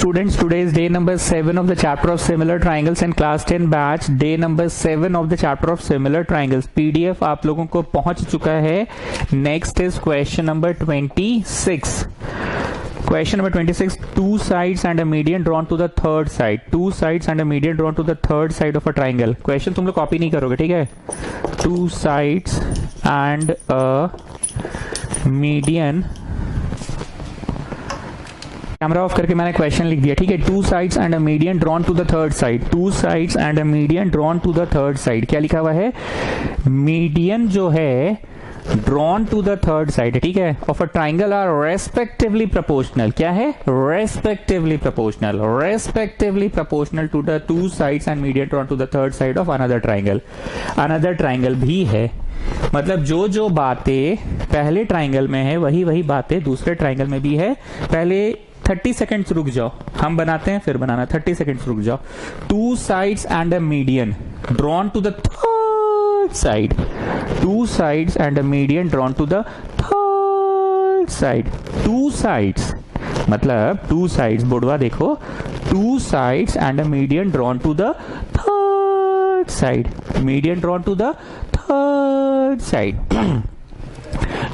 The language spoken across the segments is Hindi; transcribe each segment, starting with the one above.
students, today is day number 7 of the chapter of similar triangles and class 10 batch, day number 7 of the chapter of similar triangles. PDF आप लोगों को पहुंच चुका है. Next is question number 26. Question number 26, two sides and a median drawn to the third side. Two sides and a median drawn to the third side of a triangle. Question तुम लोग कॉपी नहीं करोगे, ठीक है? Two sides and a median, camera off करके मैंने क्वेश्चन लिख दिया, ठीक है? Two sides and a median drawn to the third side. Two sides and a median drawn to the third side. क्या लिखा हुआ है? मीडियन जो है drawn to the third side, ठीक है, of a triangle are respectively proportional. क्या है? Respectively proportional. Respectively proportional to the two sides and median drawn to the third side of another triangle. Another triangle भी है, मतलब जो जो बातें पहले ट्राइंगल में है वही वही बातें दूसरे ट्राइंगल में भी है. पहले 30 सेकेंड्स रुक जाओ, हम बनाते हैं फिर बनाना. 30 सेकेंड्स रुक जाओ. Two sides and a median drawn to the third side. Two sides and a median drawn to the third side. Two sides मतलब टू साइड्स, बोर्डवा देखो. Two sides and a median drawn to the third side. Median drawn to the third side.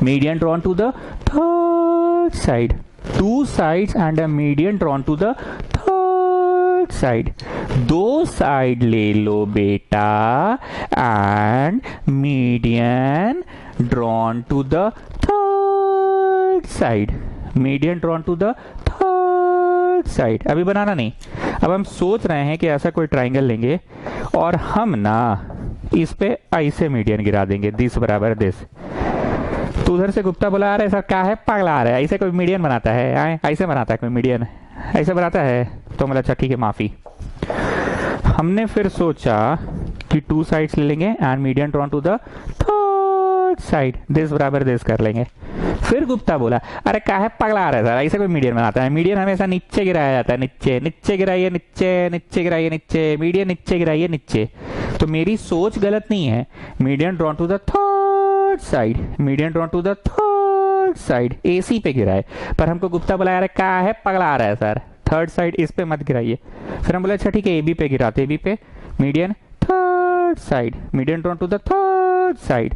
Median drawn to the third side. Two sides and a median drawn to the third side. दो साइड ले लो बेटा and median drawn to the third side. Median drawn to the third side. अभी बनाना नहीं. अब हम सोच रहे हैं कि ऐसा कोई ट्राइंगल लेंगे और हम ना इस पे ऐसे मीडियन गिरा देंगे, दिस बराबर दिस. तो उधर से गुप्ता बोला, अरे सर क्या है, पागला आ रहा है, ऐसे कोई मीडियन बनाता है? ऐसे बनाता है कोई मीडियन? ऐसे बनाता है? तो मतलब अच्छा ठीक है, माफी. हमने फिर सोचा कि टू साइड्स ले लेंगे and median drawn to the third side, this बराबर दिस कर लेंगे. फिर गुप्ता बोला, अरे क्या है, पगला आ रहा है सर, ऐसे कोई मीडियन बनाता है? मीडियन हमेशा नीचे गिराया जाता है, नीचे नीचे गिराइए, नीचे नीचे गिराइए, नीचे मीडियन नीचे गिराइए, नीचे. तो मेरी सोच गलत नहीं है. Median drawn to the third side. Median drawn to the third side. AC पे गिराए, पर हमको गुप्ता बोला, अरे क्या है, पगला आ रहा है सर, थर्ड साइड इस पे मत गिराइए. फिर हम बोले अच्छा ठीक है, एबी पे गिराते. एबी पे median third side. Median drawn to the third side.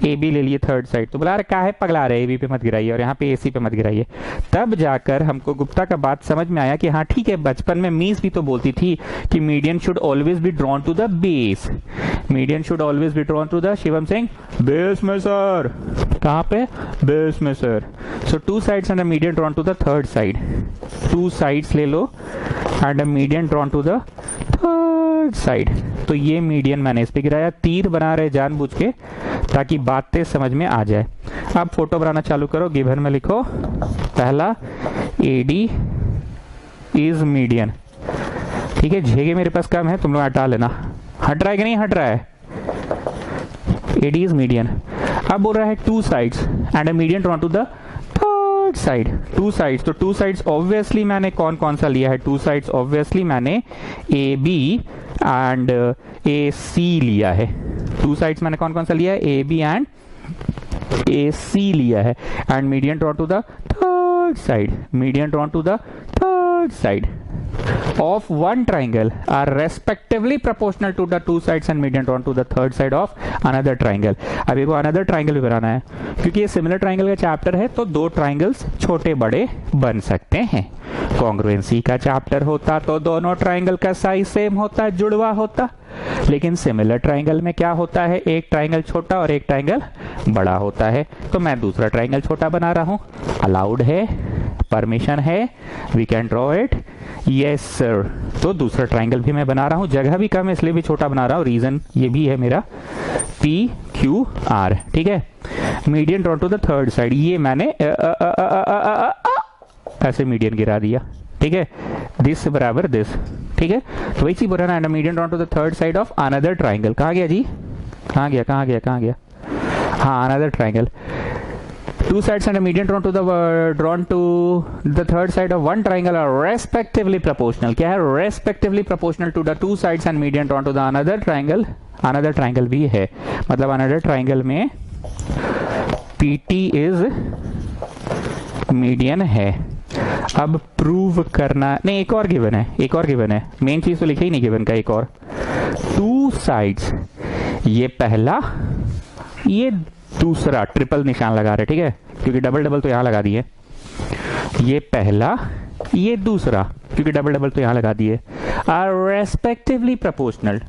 AB ले लिए थर्ड साइड. तो बोला, अरे क्या है, पगला आ रहा है, एबी पे मत गिराइए और यहाँ पे एसी पे मत गिराइए. तब जाकर हमको गुप्ता का बात समझ में आया कि हाँ ठीक है, बचपन में मीस भी तो बोलती थी कि median should always be drawn to the base. Median should always be drawn to the, Shivam Singh, base में सर. कहाँ पे? बेस में sir. So two sides and a median drawn to the third side. Two sides ले लो and a median drawn to the third side. तो ये मीडियन मैंने इस पे गिराया. तीर बना रहे जानबूझ के ताकि बातें समझ में आ जाए. अब फोटो बनाना चालू करो. गिवन में लिखो पहला एडी इज मीडियन, ठीक है? झेगे मेरे पास कम है, तुम लोग हटा लेना. हट रहा है कि नहीं हट रहा है? AD is median. अब बोल रहा है two sides and a median drawn to the third side. Two sides, तो टू साइड्स ऑब्वियसली मैंने कौन कौन सा लिया है? टू साइड्स ऑब्वियसली मैंने A B and A C लिया है. टू साइड्स मैंने कौन कौन सा लिया है? A B and A C लिया है. And median drawn to the third side. Median drawn to the third side of one triangle are respectively proportional to the two sides and median drawn to the third side of another triangle. अभी को another triangle भी बनाना है क्योंकि ये similar triangle का चैप्टर है, तो दो ट्राइंगल्स छोटे बड़े बन सकते हैं. कॉन्ग्रुएंसी का चैप्टर होता तो दोनों ट्राइंगल का साइज सेम होता, जुड़वा होता. लेकिन सिमिलर ट्राइंगल में क्या होता है? एक ट्राइंगल छोटा और एक ट्राइंगल बड़ा होता है. तो मैं दूसरा ट्राइंगल छोटा बना रहा हूं. अलाउड है, परमिशन है, we can draw it. Yes sir. तो दूसरा ट्राइंगल भी मैं बना रहा हूं. जगह भी कम है इसलिए भी छोटा बना रहा हूं. रीजन ये भी है मेरा, पी क्यू आर, ठीक है? Median draw two the third side. ये मैंने ऐसे मीडियन गिरा दिया, ठीक है? दिस बराबर दिस, ठीक है? तो वही चीज बोल रहा है, median draw two the third side of another triangle. कहाँ गया जी? कहाँ गया? हाँ, another triangle. Two sides and a median drawn to the third side of one triangle are respectively proportional. क्या है? Respectively proportional to the two sides and median drawn to the another triangle. Another triangle भी है, मतलब another triangle में PT is median है. अब प्रूव करना नहीं, एक और गिवन है, एक और गिवन है, मेन चीज तो लिखी ही नहीं गिवन का, एक और। टू साइड्स, ये पहला ये दूसरा, ट्रिपल निशान लगा रहे, ठीक है, क्योंकि डबल डबल तो यहां लगा दिए। ये पहला ये दूसरा, क्योंकि डबल डबल तो यहां लगा दिए। Are respectively proportional,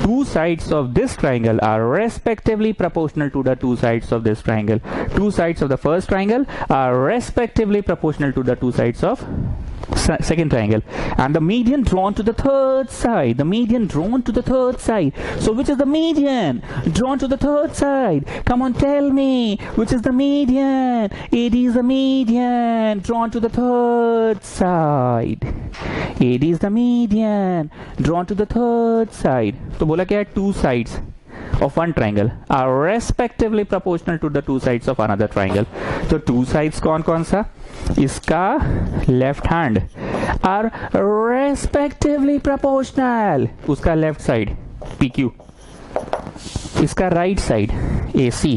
two sides of this triangle are respectively proportional to the two sides of this triangle. Two sides of the first triangle are respectively proportional to the two sides of second triangle, and the median drawn to the third side, the median drawn to the third side. So which is the median drawn to the third side? Come on, tell me, which is the median? It is the median drawn to the third side. It is the median drawn to the third side. तो बोला क्या है, two sides of one triangle are respectively proportional to the two sides of another triangle. तो two sides कौन कौन सा? इसका left hand are respectively proportional, उसका लेफ्ट साइड PQ, इसका right side AC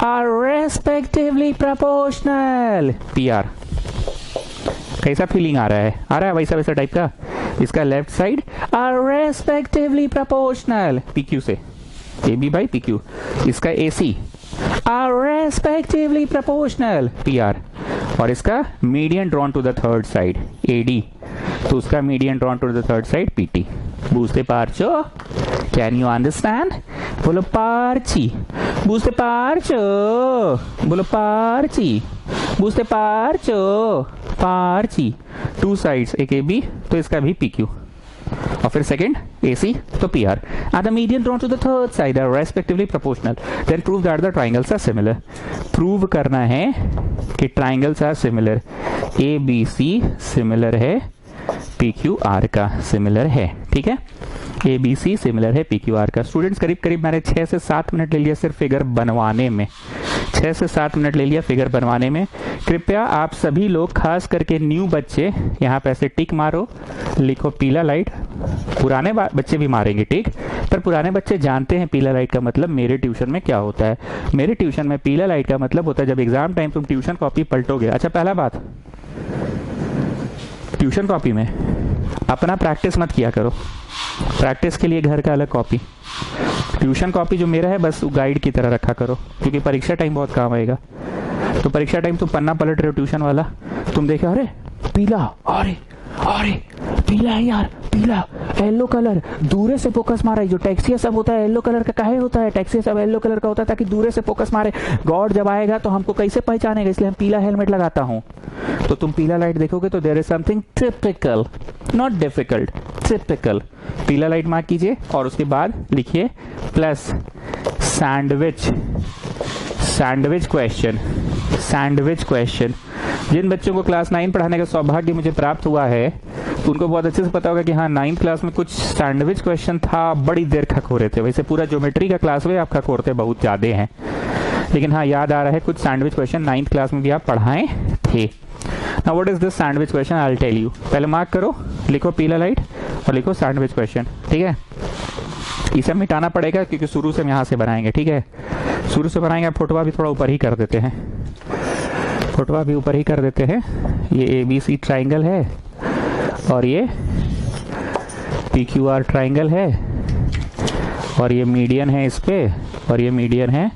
are respectively proportional PR। कैसा फीलिंग आ रहा है? आ रहा है वैसा वैसा टाइप का। इसका left side are respectively proportional PQ से, AB बाई PQ। इसका AC are respectively proportional PR, और इसका median drawn to the third side AD, तो उसका median drawn to the third side PT। बूझते पार्चो, कैन यू अंडरस्टैंड? बोलो पार्ची, बूझते पार्चो, बोलो पार्ची, बूझते पार्चो, पार्ची। टू साइड्स, एक AB तो इसका भी PQ, और फिर सेकंड AC तो PR, and the median drawn to the third side are respectively proportional. Then prove that the triangles are similar. Prove करना है कि triangles are similar, ABC similar है, PQR का सिमिलर है, ठीक है, ABC सिमिलर है PQR का। स्टूडेंट्स करीब करीब मैंने 6 से 7 मिनट ले लिया सिर्फ फिगर बनवाने में, 6 से 7 मिनट ले लिया फिगर बनवाने में। कृपया आप सभी लोग, खास करके न्यू बच्चे, यहाँ पे ऐसे टिक मारो, लिखो पीला लाइट। पुराने बच्चे भी मारेंगे टिक, पर पुराने बच्चे जानते हैं पीला लाइट का मतलब मेरे ट्यूशन में क्या होता है। मेरे ट्यूशन में पीला लाइट का मतलब होता है जब एग्जाम टाइम तुम ट्यूशन कॉपी पलटोगे। अच्छा, पहला बात, ट्यूशन कॉपी में अपना प्रैक्टिस मत किया करो, प्रैक्टिस के लिए घर का अलग कॉपी। ट्यूशन कॉपी जो मेरा है बस गाइड की तरह रखा करो, क्योंकि परीक्षा टाइम बहुत काम आएगा। तो परीक्षा टाइम तुम पन्ना पलट रहे हो ट्यूशन वाला, तुम देखो अरे पीला, अरे अरे पीला है यार, पीला, येलो कलर, दूरे से फोकस मारे। जो टैक्सी सब होता है येलो कलर का काहे होता है? टैक्सी सब येलो कलर का होता है ताकि दूरे से फोकस मारे। गॉड जब आएगा तो हमको कैसे पहचानेगा, इसलिए हम पीला हेलमेट लगाता हूँ। तो तुम पीला लाइट देखोगे तो there is something typical, not difficult, typical. पीला लाइट मार्क कीजिए और उसके बाद लिखिए plus sandwich, sandwich question, sandwich question. जिन बच्चों को क्लास 9 पढ़ाने का सौभाग्य मुझे प्राप्त हुआ है तो उनको बहुत अच्छे से पता होगा कि हाँ 9th क्लास में कुछ सैंडविच क्वेश्चन था, बड़ी देर खखोरे थे। वैसे पूरा ज्योमेट्री का क्लास में आप खखोरते बहुत ज्यादा हैं, लेकिन हाँ याद आ रहा है कुछ सैंडविच क्वेश्चन 9th क्लास में भी आप पढ़ाए थे। Now what is this sandwich question, I will tell you. पहले मार्क करो, लिखो पीला लाइट और लिखो सैंडविच क्वेश्चन, ठीक है। इसे मिटाना पड़ेगा क्योंकि शुरू से हम यहाँ से बनाएंगे, ठीक है, शुरू से बनाएंगे। फोटोवा भी थोड़ा ऊपर ही कर देते हैं, फोटोवा भी ऊपर ही कर देते हैं। ये ABC ट्राइंगल है और ये PQR ट्राइंगल है, और ये मीडियन है इस पे, और ये मीडियन है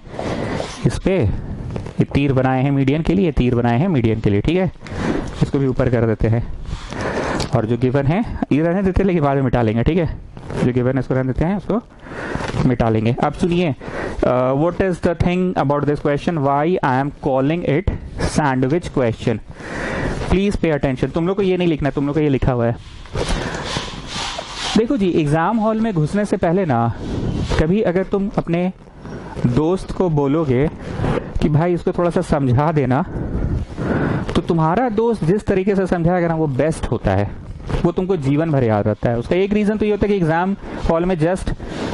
इस पे। ये तीर बनाए हैं मीडियन के लिए, ये तीर बनाए हैं मीडियन के लिए, ठीक है। इसको भी ऊपर कर देते हैं, और जो गिवन है ये रहने देते हैं लेकिन बाद में मिटा लेंगे, ठीक है। जो गिवन है इसको रहने देते हैं, उसको मिटा लेंगे। अब सुनिए, what is the thing about this question, why I am calling it sandwich question. Please pay attention, तुम लोग को ये नहीं लिखना, तुम लोग को ये लिखा हुआ है। देखो जी, एग्जाम हॉल में घुसने से पहले ना, कभी अगर तुम अपने दोस्त को बोलोगे कि भाई इसको थोड़ा सा समझा देना, तो तुम्हारा दोस्त जिस तरीके से समझाएगा ना वो बेस्ट होता है, वो तुमको जीवन भर याद रहता है। उसका एक रीजन तो ये होता है कि एग्जाम हॉल में जस्ट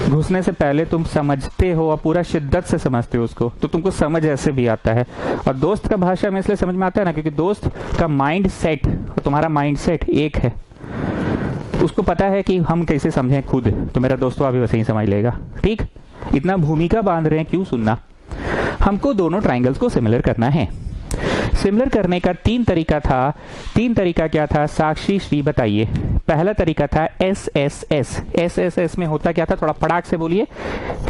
घुसने से पहले तुम समझते हो और पूरा शिद्दत से समझते हो उसको, तो तुमको समझ ऐसे भी आता है। और दोस्त का भाषा में इसलिए समझ में आता है ना क्योंकि दोस्त का माइंड सेट और तुम्हारा माइंड सेट एक है। उसको पता है कि हम कैसे समझें खुद, तो मेरा दोस्त अभी वैसे ही समझ लेगा, ठीक। इतना भूमिका बांध रहे हैं, क्यों सुनना। हमको दोनों ट्राइंगल्स को सिमिलर करना है। सिमिलर करने का 3 तरीका था। 3 तरीका क्या था साक्षी श्री बताइए। पहला तरीका था S S S. S S S में होता क्या था, थोड़ा फटाक से बोलिए।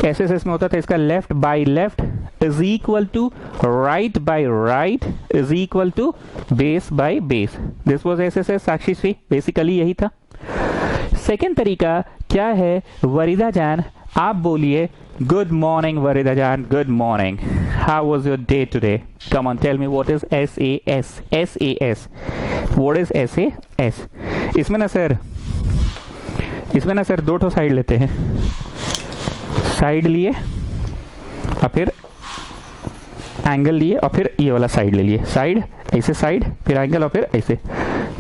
एस एस एस में होता था इसका left by left is equal to right by right is equal to base by base. This was S S S साक्षी श्री, बेसिकली यही था। सेकेंड तरीका क्या है वरीदा जान, आप बोलिए। गुड मॉर्निंग वरीदा जान, good morning, how was your day today? Come on tell me what is S A S. S A S, what is S A S? इसमें ना सर 2 ठो साइड लेते हैं। साइड लिए और फिर एंगल लिए और फिर ये वाला साइड ले लिए। साइड ऐसे, साइड फिर एंगल और फिर ऐसे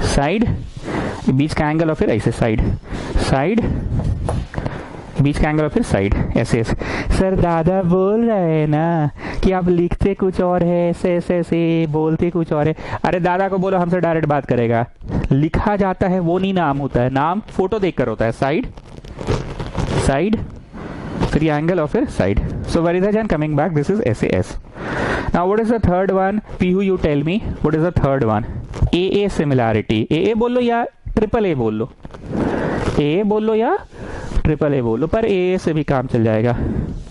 साइड, बीच का एंगल और फिर ऐसे साइड, साइड बीच का एंगल और फिर साइड, ऐसे ऐसे। सर दादा बोल रहे हैं ना कि आप लिखते कुछ और है, ऐसे ऐसे ऐसे बोलते कुछ और है। अरे दादा को बोलो हमसे डायरेक्ट बात करेगा। लिखा जाता है वो नहीं नाम होता है, नाम फोटो देखकर होता है। साइड साइड फिर एंगल और फिर साइड। सो वरीदा जान coming back, this is S A S. Now what is the third one? Pihu you tell me what is the third one? A A similarity. ए बोल लो या ट्रिपल ए बोल लो, ए बोल लो या ट्रिपल ए बोल लो, पर ए से भी काम चल जाएगा।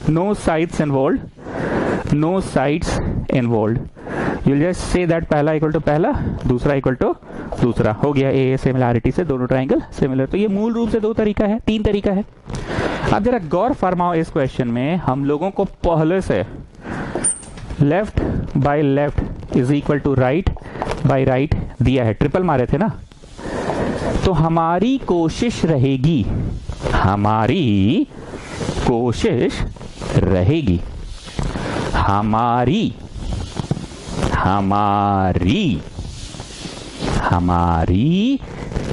No sides involve, no sides involve, you will just say that पहला इक्वल टू पहला, दूसरा इक्वल टू दूसरा। हो गया ए सिमिलैरिटी से दोनों ट्राइंगल सिमिलर। तो ये मूल रूप से 2 तरीका है, 3 तरीका है। अब जरा गौर फरमाओ इस क्वेश्चन में हम लोगों को पहले से left by left is equal to right by right दिया है, ट्रिपल मारे थे ना। तो हमारी कोशिश रहेगी, हमारी कोशिश रहेगी, हमारी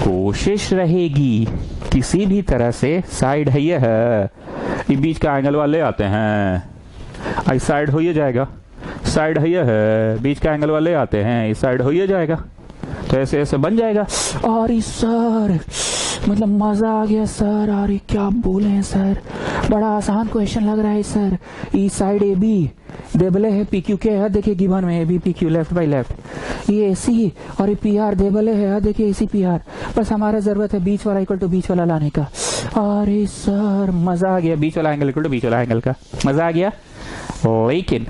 कोशिश रहेगी किसी भी तरह से। साइड है ये बीच का एंगल वाले आते हैं, इस साइड हो ये जाएगा। साइड है बीच का एंगल वाले आते हैं, इस साइड हो ये जाएगा। तो ऐसे ऐसे बन जाएगा। अरे सर मतलब मजा आ गया सर, अरे क्या बोले हैं सर, बड़ा आसान क्वेश्चन लग रहा है सर। ई साइड ए बी देबले है पी क्यू के है, देखिए गिवन में A B P Q left by left. ये ए सी और ये पी आर देबले है, देखिए ए सी पी आर। बस हमारा जरूरत है बीच वाला इक्वल टू बीच वाला लाने का। अरे सर मजा आ गया, बीच वाला एंगल इक्वल टू बीच वाला एंगल का मजा आ गया। लेकिन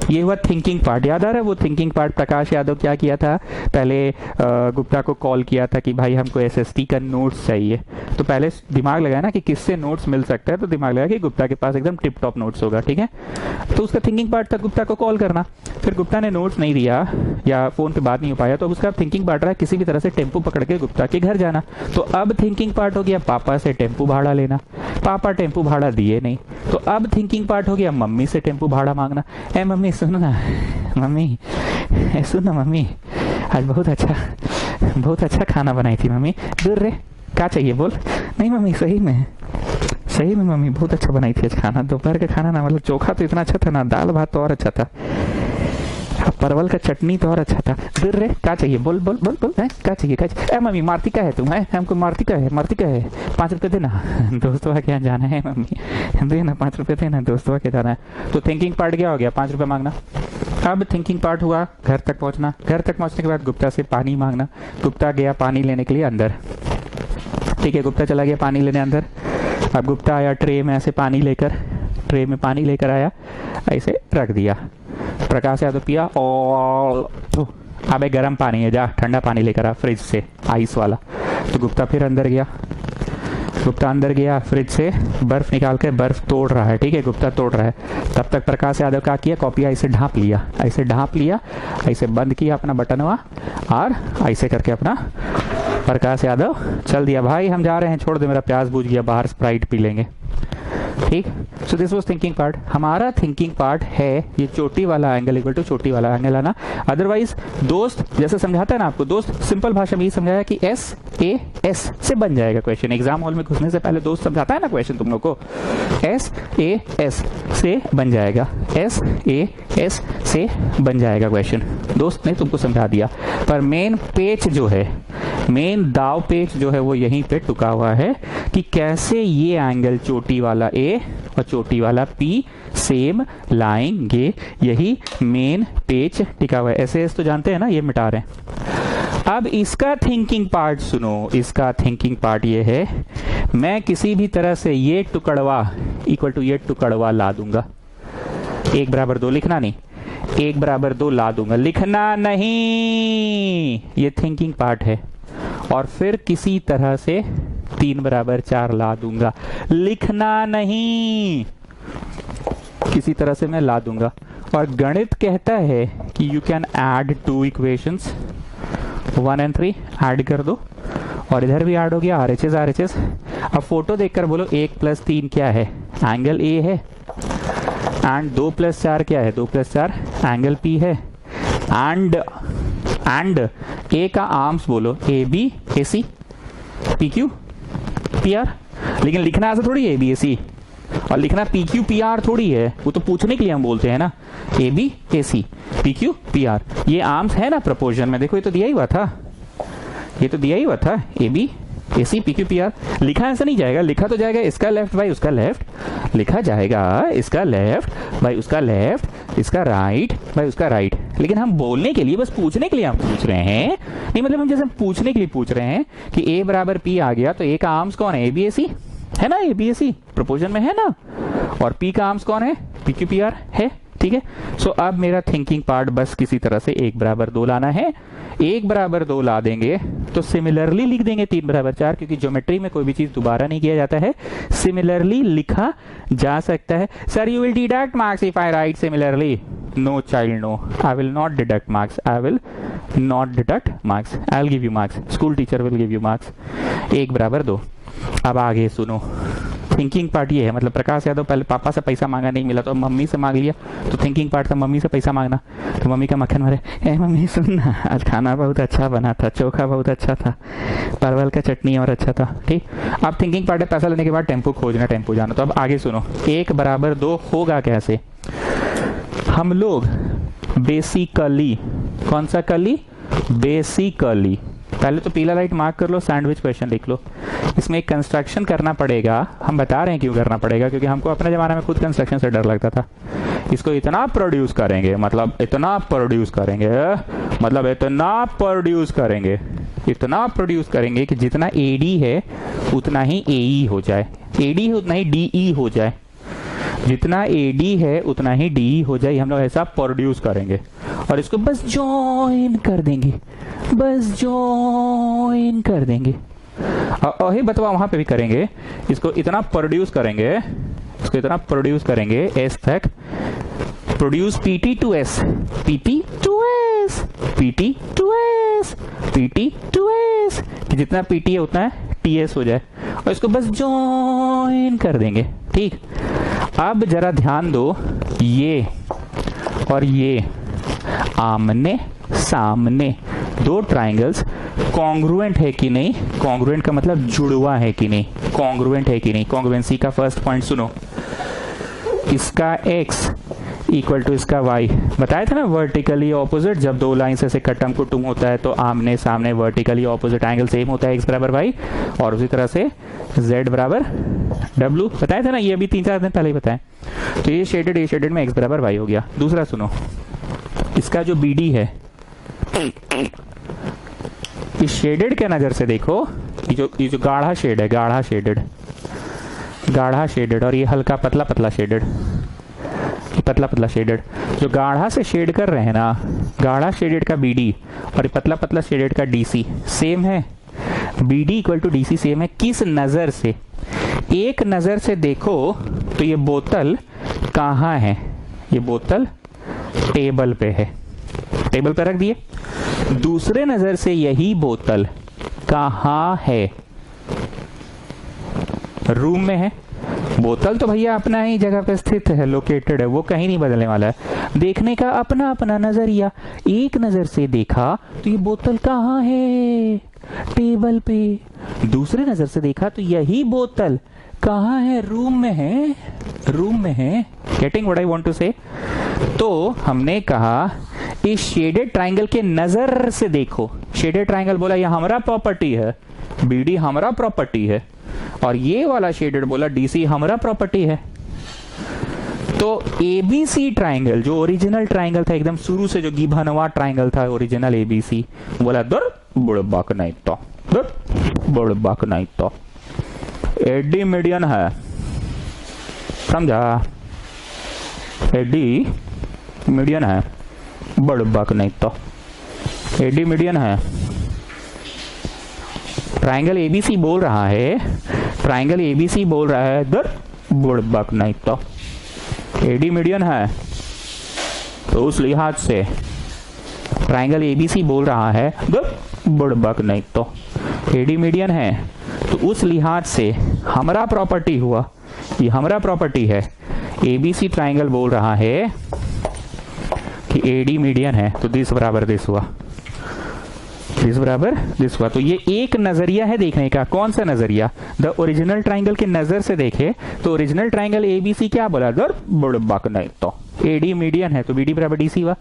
ये हुआ थिंकिंग पार्ट, याद आ रहा है वो थिंकिंग पार्ट? प्रकाश यादव क्या किया था, पहले गुप्ता को कॉल किया था कि भाई हमको एसएसटी का नोट्स चाहिए। तो पहले दिमाग लगाया ना कि किससे नोट्स मिल सकता है, तो दिमाग लगाया कि गुप्ता के पास एकदम टिप टॉप नोट्स होगा, ठीक है। तो उसका थिंकिंग पार्ट था गुप्ता को कॉल करना। फिर गुप्ता ने नोट्स नहीं दिया या फोन पे बात नहीं हो पाया, तो उसका थिंकिंग पार्ट रहा किसी भी तरह से टेम्पो पकड़ के गुप्ता के घर जाना। तो अब थिंकिंग पार्ट हो गया पापा से टेम्पो भाड़ा लेना, पापा टेम्पो भाड़ा दिए नहीं। तो अब थिंकिंग पार्ट हो गया मम्मी से टेम्पो भाड़ा मांगना। ए मम्मी सुनो ना, मम्मी सुन ना मम्मी, आज बहुत अच्छा खाना बनाई थी मम्मी। दूर रे क्या चाहिए बोल। नहीं मम्मी सही में मम्मी बहुत अच्छा बनाई थी आज खाना। दोपहर का खाना ना, मतलब चोखा तो इतना अच्छा था ना, दाल भात तो और अच्छा था, परवल का चटनी तो और अच्छा था। दूर रे क्या चाहिए बोल बोल बोल बोल है क्या चाहिए? मम्मी मारती का है तुम? है हमको मारती का है 5 रुपए देना, दोस्तों के यहाँ जाना है मम्मी, देना 5 रुपए देना, दोस्तों के जाना है। तो थिंकिंग पार्ट क्या हो गया, 5 रुपए मांगना। अब थिंकिंग पार्ट हुआ घर तक पहुंचना, घर तक पहुंचने के बाद गुप्ता से पानी मांगना। गुप्ता गया पानी लेने के लिए अंदर, ठीक है, गुप्ता चला गया पानी लेने अंदर। अब गुप्ता आया ट्रे में ऐसे पानी लेकर आया, ऐसे रख दिया। प्रकाश यादव पिया और अबे गर्म पानी है, जा ठंडा पानी लेकर आ फ्रिज से, आइस वाला। तो गुप्ता फिर अंदर गया, फ्रिज से बर्फ निकाल के बर्फ तोड़ रहा है, ठीक है, गुप्ता तोड़ रहा है। तब तक प्रकाश यादव क्या किया, कॉपी ऐसे ढांप लिया, ऐसे बंद किया अपना बटनवा और ऐसे करके अपना प्रकाश यादव चल दिया। भाई हम जा रहे हैं, छोड़ दे, मेरा प्यास बुझ गया, बाहर स्प्राइट पी लेंगे, ठीक। So this was thinking part. हमारा थिंकिंग पार्ट है ये चोटी वाला एंगल इक्वल टू चोटी वाला एंगल आना। अदरवाइज दोस्त जैसे समझाता है ना आपको, दोस्त सिंपल भाषा में ही समझाया कि एस ए एस से बन जाएगा क्वेश्चन। एग्जाम हॉल में घुसने से पहले दोस्त समझाता है ना क्वेश्चन तुम लोग को, एस ए एस से बन जाएगा, एस ए एस से बन जाएगा क्वेश्चन। दोस्त ने तुमको समझा दिया, पर मेन पेच जो है, मेन दाव पेच जो है वो यहीं पे टुका हुआ है कि कैसे ये एंगल चोटी वाला ए और चोटी चोटी वाला पी सेम लाएंगे, यही मेन पेज टिका हुआ है। ऐसे तो जानते हैं ना, ये मिटा रहे हैं। अब इसका थिंकिंग पार्ट सुनो, इसका थिंकिंग पार्ट ये है, मैं किसी भी तरह से ये टुकड़वा इक्वल टू ये टुकड़वा ला दूंगा। 1 बराबर 2 लिखना नहीं, 1 बराबर 2 ला दूंगा, लिखना नहीं, ये थिंकिंग पार्ट है। और फिर किसी तरह से 3 बराबर 4 ला दूंगा, लिखना नहीं, किसी तरह से मैं ला दूंगा। और गणित कहता है कि you can add 2 equations 1 and 3 add कर दो, और इधर भी ऐड हो गया RHS RHS। अब फोटो देखकर बोलो 1 + 3 क्या है, एंगल ए है, एंड 2 + 4 क्या है, 2 + 4 एंगल पी है, एंड ए का आर्म्स बोलो AB AC PQ PR। लेकिन लिखना ऐसा थोड़ी है AB AC, और लिखना PQ PR थोड़ी है, वो तो पूछने के लिए हम बोलते हैं ना, AB AC PQ PR। ये आर्म्स है ना प्रपोर्शन में, देखो ये तो दिया ही हुआ था, ये तो दिया ही हुआ था, AB AC PQ PR। लिखा ऐसा नहीं जाएगा, लिखा तो जाएगा इसका लेफ्ट बाई उसका लेफ्ट, लिखा जाएगा इसका लेफ्ट बाई उसका लेफ्ट, इसका राइट बाई उसका राइट। लेकिन हम बोलने के लिए, बस पूछने के लिए हम पूछ रहे हैं, नहीं मतलब हम जैसे पूछने के लिए पूछ रहे हैं कि A बराबर P आ गया तो A का आर्म्स कौन है, AB AC है ना, AB AC प्रोपोर्शन में है ना, और P का आर्म्स कौन है, PQ PR है, ठीक है। सो अब मेरा थिंकिंग पार्ट बस किसी तरह से 1 बराबर 2 लाना है। 1 बराबर 2 ला देंगे तो सिमिलरली लिख देंगे 3 बराबर 4, क्योंकि ज्योमेट्री में कोई भी चीज दोबारा नहीं किया जाता है, सिमिलरली लिखा जा सकता है। Sir you will deduct marks if I write similarly. No child no, I will not deduct marks, I will not deduct marks, I will give you marks, school teacher will give you marks. 1 बराबर 2। अब आगे सुनो, थिंकिंग पार्ट ये है, मतलब प्रकाश यादव पहले पापा से पैसा मांगा, नहीं मिला तो मम्मी से मांग लिया, तो थिंकिंग पार्ट था मम्मी से पैसा मांगना। तो मम्मी का मक्खन भरे, ए मम्मी सुनना, आज खाना बहुत अच्छा बना था, चोखा बहुत अच्छा था, परवल का चटनी और अच्छा था, ठीक। अब थिंकिंग पार्ट है, पैसा लेने के बाद टेम्पो खोजना, टेम्पो जाना। तो अब आगे सुनो, 1 बराबर 2 होगा कैसे। हम लोग बेसिकली, कौन सा कली, बेसिकली, पहले तो पीला लाइट मार्क कर लो, सैंडविच क्वेश्चन लिख लो। इसमें एक कंस्ट्रक्शन करना पड़ेगा, हम बता रहे हैं क्यों करना पड़ेगा, क्योंकि हमको अपने जमाने में खुद कंस्ट्रक्शन से डर लगता था। इसको इतना प्रोड्यूस करेंगे, मतलब इतना प्रोड्यूस करेंगे, मतलब इतना प्रोड्यूस करेंगे, इतना प्रोड्यूस करेंगे कि जितना AD है उतना ही AE हो जाए, AD है उतना ही DE हो जाए, जितना AD है उतना ही DE हो जाए। हम लोग ऐसा प्रोड्यूस करेंगे और इसको बस ज्वाइन कर देंगे, बस ज्वाइन कर देंगे। और ही बतवा वहां पे भी करेंगे, इसको इतना प्रोड्यूस करेंगे, इसको इतना प्रोड्यूस करेंगे S तक, produce PT to S, PT to S, PT to S, PT to S, कि जितना PT है उतना TS हो जाए, और इसको बस ज्वाइन कर देंगे, ठीक। अब जरा ध्यान दो, ये और ये आमने सामने 2 ट्राइंगल्स कॉन्ग्रुएंट है कि नहीं, कॉन्ग्रुएंट का मतलब जुड़वा है कि नहीं, कॉन्ग्रुएंट है कि नहीं। कॉन्ग्रुएंसी का फर्स्ट पॉइंट सुनो, इसका x इक्वल टू इसका y, बताया था ना वर्टिकली ऑपोजिट, जब 2 लाइन से कटम कुटुम होता है तो आमने सामने वर्टिकली ऑपोजिट एंगल सेम होता है, x बराबर y, और उसी तरह से z बराबर w, बताया था ना, ये अभी 3-4 दिन पहले ही बताया। तो ये शेडेड में x बराबर y हो गया। दूसरा सुनो, इसका जो BD है, इस शेडेड के नजर से देखो, ये जो गाढ़ा शेड है, गाढ़ा शेडेड, और ये हल्का पतला पतला शेडेड, पतला पतला शेडेड, जो गाढ़ा से शेड कर रहे हैं ना, गाढ़ा शेडेड का BD और पतला पतला शेडेड का DC सेम है, BD equal to DC same है। किस नजर से, एक नजर से देखो तो ये बोतल कहाँ है, ये बोतल टेबल पे है, टेबल पे रख दिए। दूसरे नजर से यही बोतल कहाँ है, रूम में है। बोतल तो भैया अपना ही जगह पे स्थित है, लोकेटेड है, वो कहीं नहीं बदलने वाला है। देखने का अपना अपना नजरिया, एक नजर से देखा तो ये बोतल कहाँ है, टेबल पे। दूसरे नजर से देखा तो यही बोतल कहाँ है, रूम में है, रूम में है। Getting what I want to say. तो हमने कहा इस शेडेड ट्राइंगल के नजर से देखो, शेडेड ट्राइंगल बोला ये हमारा प्रॉपर्टी है, BD हमारा प्रॉपर्टी है, और ये वाला शेडेड बोला DC हमारा प्रॉपर्टी है। तो एबीसी ट्राइंगल जो ओरिजिनल ट्राइंगल था एकदम शुरू से, जो गिभनवा ट्राइंगल था ओरिजिनल एबीसी, बोला दर बुड़बाक नहीं तो, दर बुड़बाक नहीं तो एडी मीडियन है, समझा? एडी मीडियन है, बुड़बाक नहीं तो एडी मीडियन है। ट्राइंगल एबीसी बोल रहा है, ट्राइंगल एबीसी बोल रहा है दर बुड़बाक नहीं तो एडी मीडियन है। तो उस लिहाज से ट्राइंगल एबीसी बोल रहा है दर बुड़बाक नहीं तो एडी मीडियन है। तो उस लिहाज से हमारा प्रॉपर्टी हुआ, ये हमारा प्रॉपर्टी है, एबीसी ट्राइंगल बोल रहा है कि एडी मीडियन है, तो दिस बराबर दिस हुआ, दिस बराबर दिस हुआ। तो ये एक नजरिया है देखने का। कौन सा नजरिया? द ओरिजिनल ट्राइंगल के नजर से देखे तो ओरिजिनल ट्राइंगल एबीसी क्या बोला? दर बुड़बाक नहीं तो एडी मीडियन है, तो बीडी बराबर डीसी हुआ।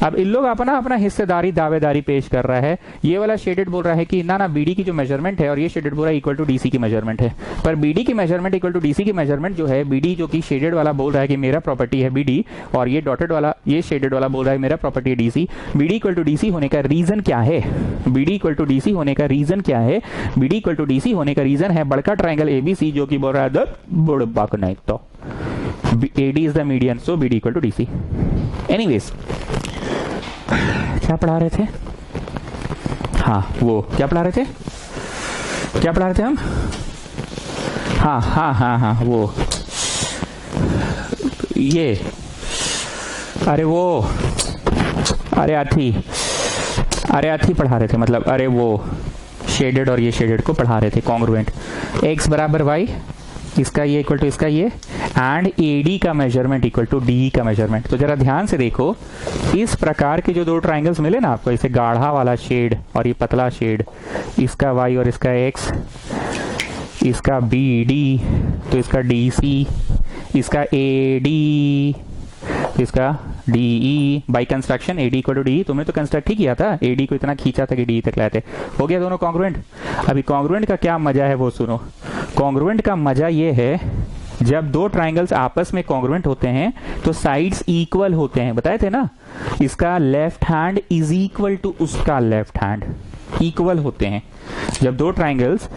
अब इन लोग अपना अपना हिस्सेदारी दावेदारी पेश कर रहा है। ये वाला शेडेड बोल रहा है कि ना बीडी की जो मेजरमेंट है, और ये शेडेड बोल रहा है इक्वल टू डीसी की मेजरमेंट है। पर बीडी की मेजरमेंट इक्वल टू डीसी की मेजरमेंट जो है, बीडी जो कि शेडेड वाला बोल रहा है कि मेरा प्रॉपर्टी है बीडी, और ये डॉटेड वाला, ये शेडेड वाला बोल रहा है मेरा प्रॉपर्टी है DC. BD equal to DC होने का रीजन क्या है? बीडी इक्वल टू डीसी होने का रीजन क्या है? बीडी इक्वल टू डीसी होने का रीजन है बड़का ट्राइंगल एबीसी जो कि बोल रहा है दर बुड़बाक नहीं तो AD is the median, so BD equal to DC. Anyways, क्या पढ़ा रहे थे? हाँ, वो क्या पढ़ा रहे थे? क्या पढ़ा रहे थे हम? हाँ हाँ हाँ हाँ, वो ये, अरे वो, अरे आथी पढ़ा रहे थे, मतलब अरे वो शेडेड और ये शेडेड को पढ़ा रहे थे। कॉन्ग्रुएंट x बराबर y, इसका ये इक्वल टू इसका ये, एंड AD का मेजरमेंट इक्वल टू DE का मेजरमेंट। तो जरा ध्यान से देखो, इस प्रकार के जो दो ट्राइंगल्स मिले ना आपको, इसे गाढ़ा वाला शेड और ये पतला शेड, इसका Y और इसका X, इसका BD, तो इसका DC, इसका AD, तो इसका DE। By construction AD equal to DE, तुमने तो कंस्ट्रक्ट ही किया था, AD को इतना खींचा था कि DE तक लाए थे। हो गया दोनों कॉन्ग्रुएंट। अभी कॉन्ग्रुएंट का क्या मजा है वो सुनो। कॉन्ग्रुएंट का मजा ये है, जब दो ट्राइंगल्स आपस में कॉन्ग्रुएंट होते हैं तो साइड्स इक्वल होते हैं, बताए थे ना। इसका left hand is equal to उसका लेफ्ट हैंड, इक्वल होते हैं। जब दो ट्राइंगल्स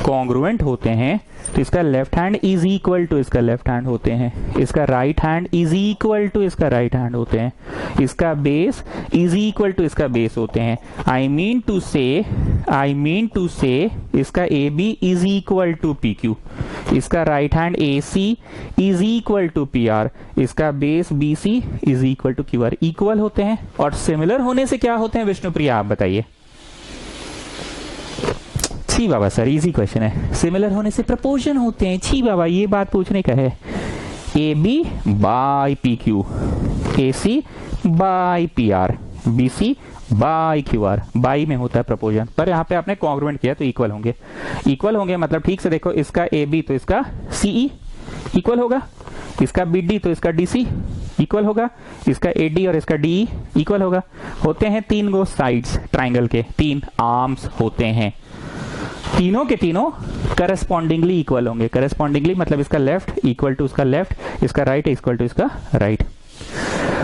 कॉन्ग्रुएंट होते हैं तो इसका left hand is equal to इसका लेफ्ट हैंड होते हैं, इसका right hand is equal to इसका राइट हैंड होते हैं, इसका बेस इज इक्वल टू इसका बेस होते हैं। आई मीन टू से इसका AB is equal to PQ, इसका right hand AC is equal to PR, इसका base BC is equal to QR। Equal होते हैं। और सिमिलर होने से क्या होते हैं विष्णुप्रिया, आप बताइए। छी बाबा सर, इजी क्वेश्चन है। सिमिलर होने से प्रपोर्शन होते हैं। छी बाबा, ये बात पूछने का है। AB by PQ, AC by PR, BC by QR। By में होता है प्रपोर्शन, पर यहाँ पे आपने कॉन्ग्रुएंट किया तो इक्वल होंगे। इक्वल होंगे मतलब ठीक से देखो, इसका AB तो इसका CE इक्वल होगा, इसका BD तो इसका DC इक्वल होगा, इसका AD और इसका DE इक्वल होगा। होते हैं तीन गो साइड्स ट्राइंगल के, तीन आर्म्स होते हैं, तीनों के तीनों करस्पॉन्डिंगली इक्वल होंगे। करस्पॉन्डिंगली मतलब इसका लेफ्ट इक्वल टू इसका लेफ्ट, इसका राइट इक्वल टू इसका राइट।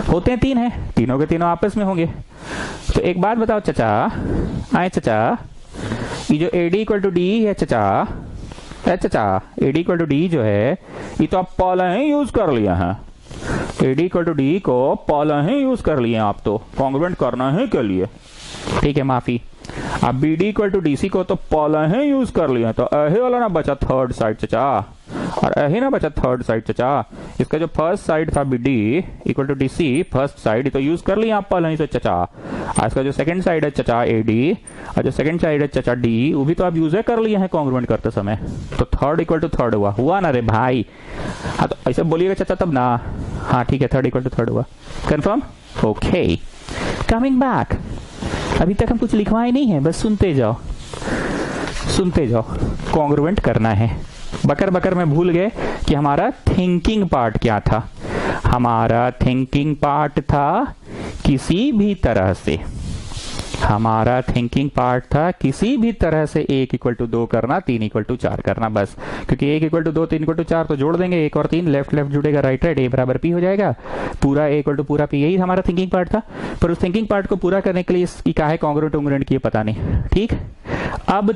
होते हैं तीन है, तीनों के तीनों आपस में होंगे। तो एक बात बताओ चचा, आए चचा, ये जो AD इक्वल टू DE है चचा, AD इक्वल टू DE जो है, ये तो आप पहले ही यूज कर लिया है। AD इक्वल टू DE को पहले ही यूज कर लिए आप, तो कॉन्ग्रुएंट करना है के लिए, ठीक है, माफी। अब BD इक्वल टू DC को तो पहले ही यूज कर लिया, तो यही वाला ना बचा थर्ड साइड चचा, और यही ना बचा थर्ड साइड चचा। इसका जो फर्स्ट साइड था BD equal to DC, first side तो यूज कर लिया आप पहले ही से चचा। इसका जो सेकंड साइड है चचा AD, और जो सेकंड साइड है चचा DE, वो भी तो आप यूज कर लिए हैं कॉन्ग्रुएंट करते समय। तो थर्ड इक्वल टू थर्ड हुआ ना रे भाई। हाँ तो ऐसे बोलिएगा चचा तब ना। हाँ ठीक है, थर्ड इक्वल टू थर्ड हुआ, कंफर्म। Okay, coming back. अभी तक हम कुछ लिखवाए नहीं है, बस सुनते जाओ। कॉन्ग्रुएंट करना है। बकर बकर में भूल गए कि हमारा थिंकिंग पार्ट क्या था। हमारा थिंकिंग पार्ट था किसी भी तरह से हमारा थिंकिंग पार्ट था किसी भी तरह से 1 = 2 करना, 3 = 4 करना, बस। क्योंकि 1 = 2 3 = 4 तो जोड़ देंगे, 1 और 3 लेफ्ट लेफ्ट जुड़ेगा, राइट राइट, A = P हो जाएगा, पूरा A = पूरा P। यही हमारा थिंकिंग पार्ट था। पर उस थिंकिंग पार्ट को पूरा करने के लिए इसकी क्या है कॉन्ग्रुएंट उंग्रुएंट की पता नहीं। ठीक, अब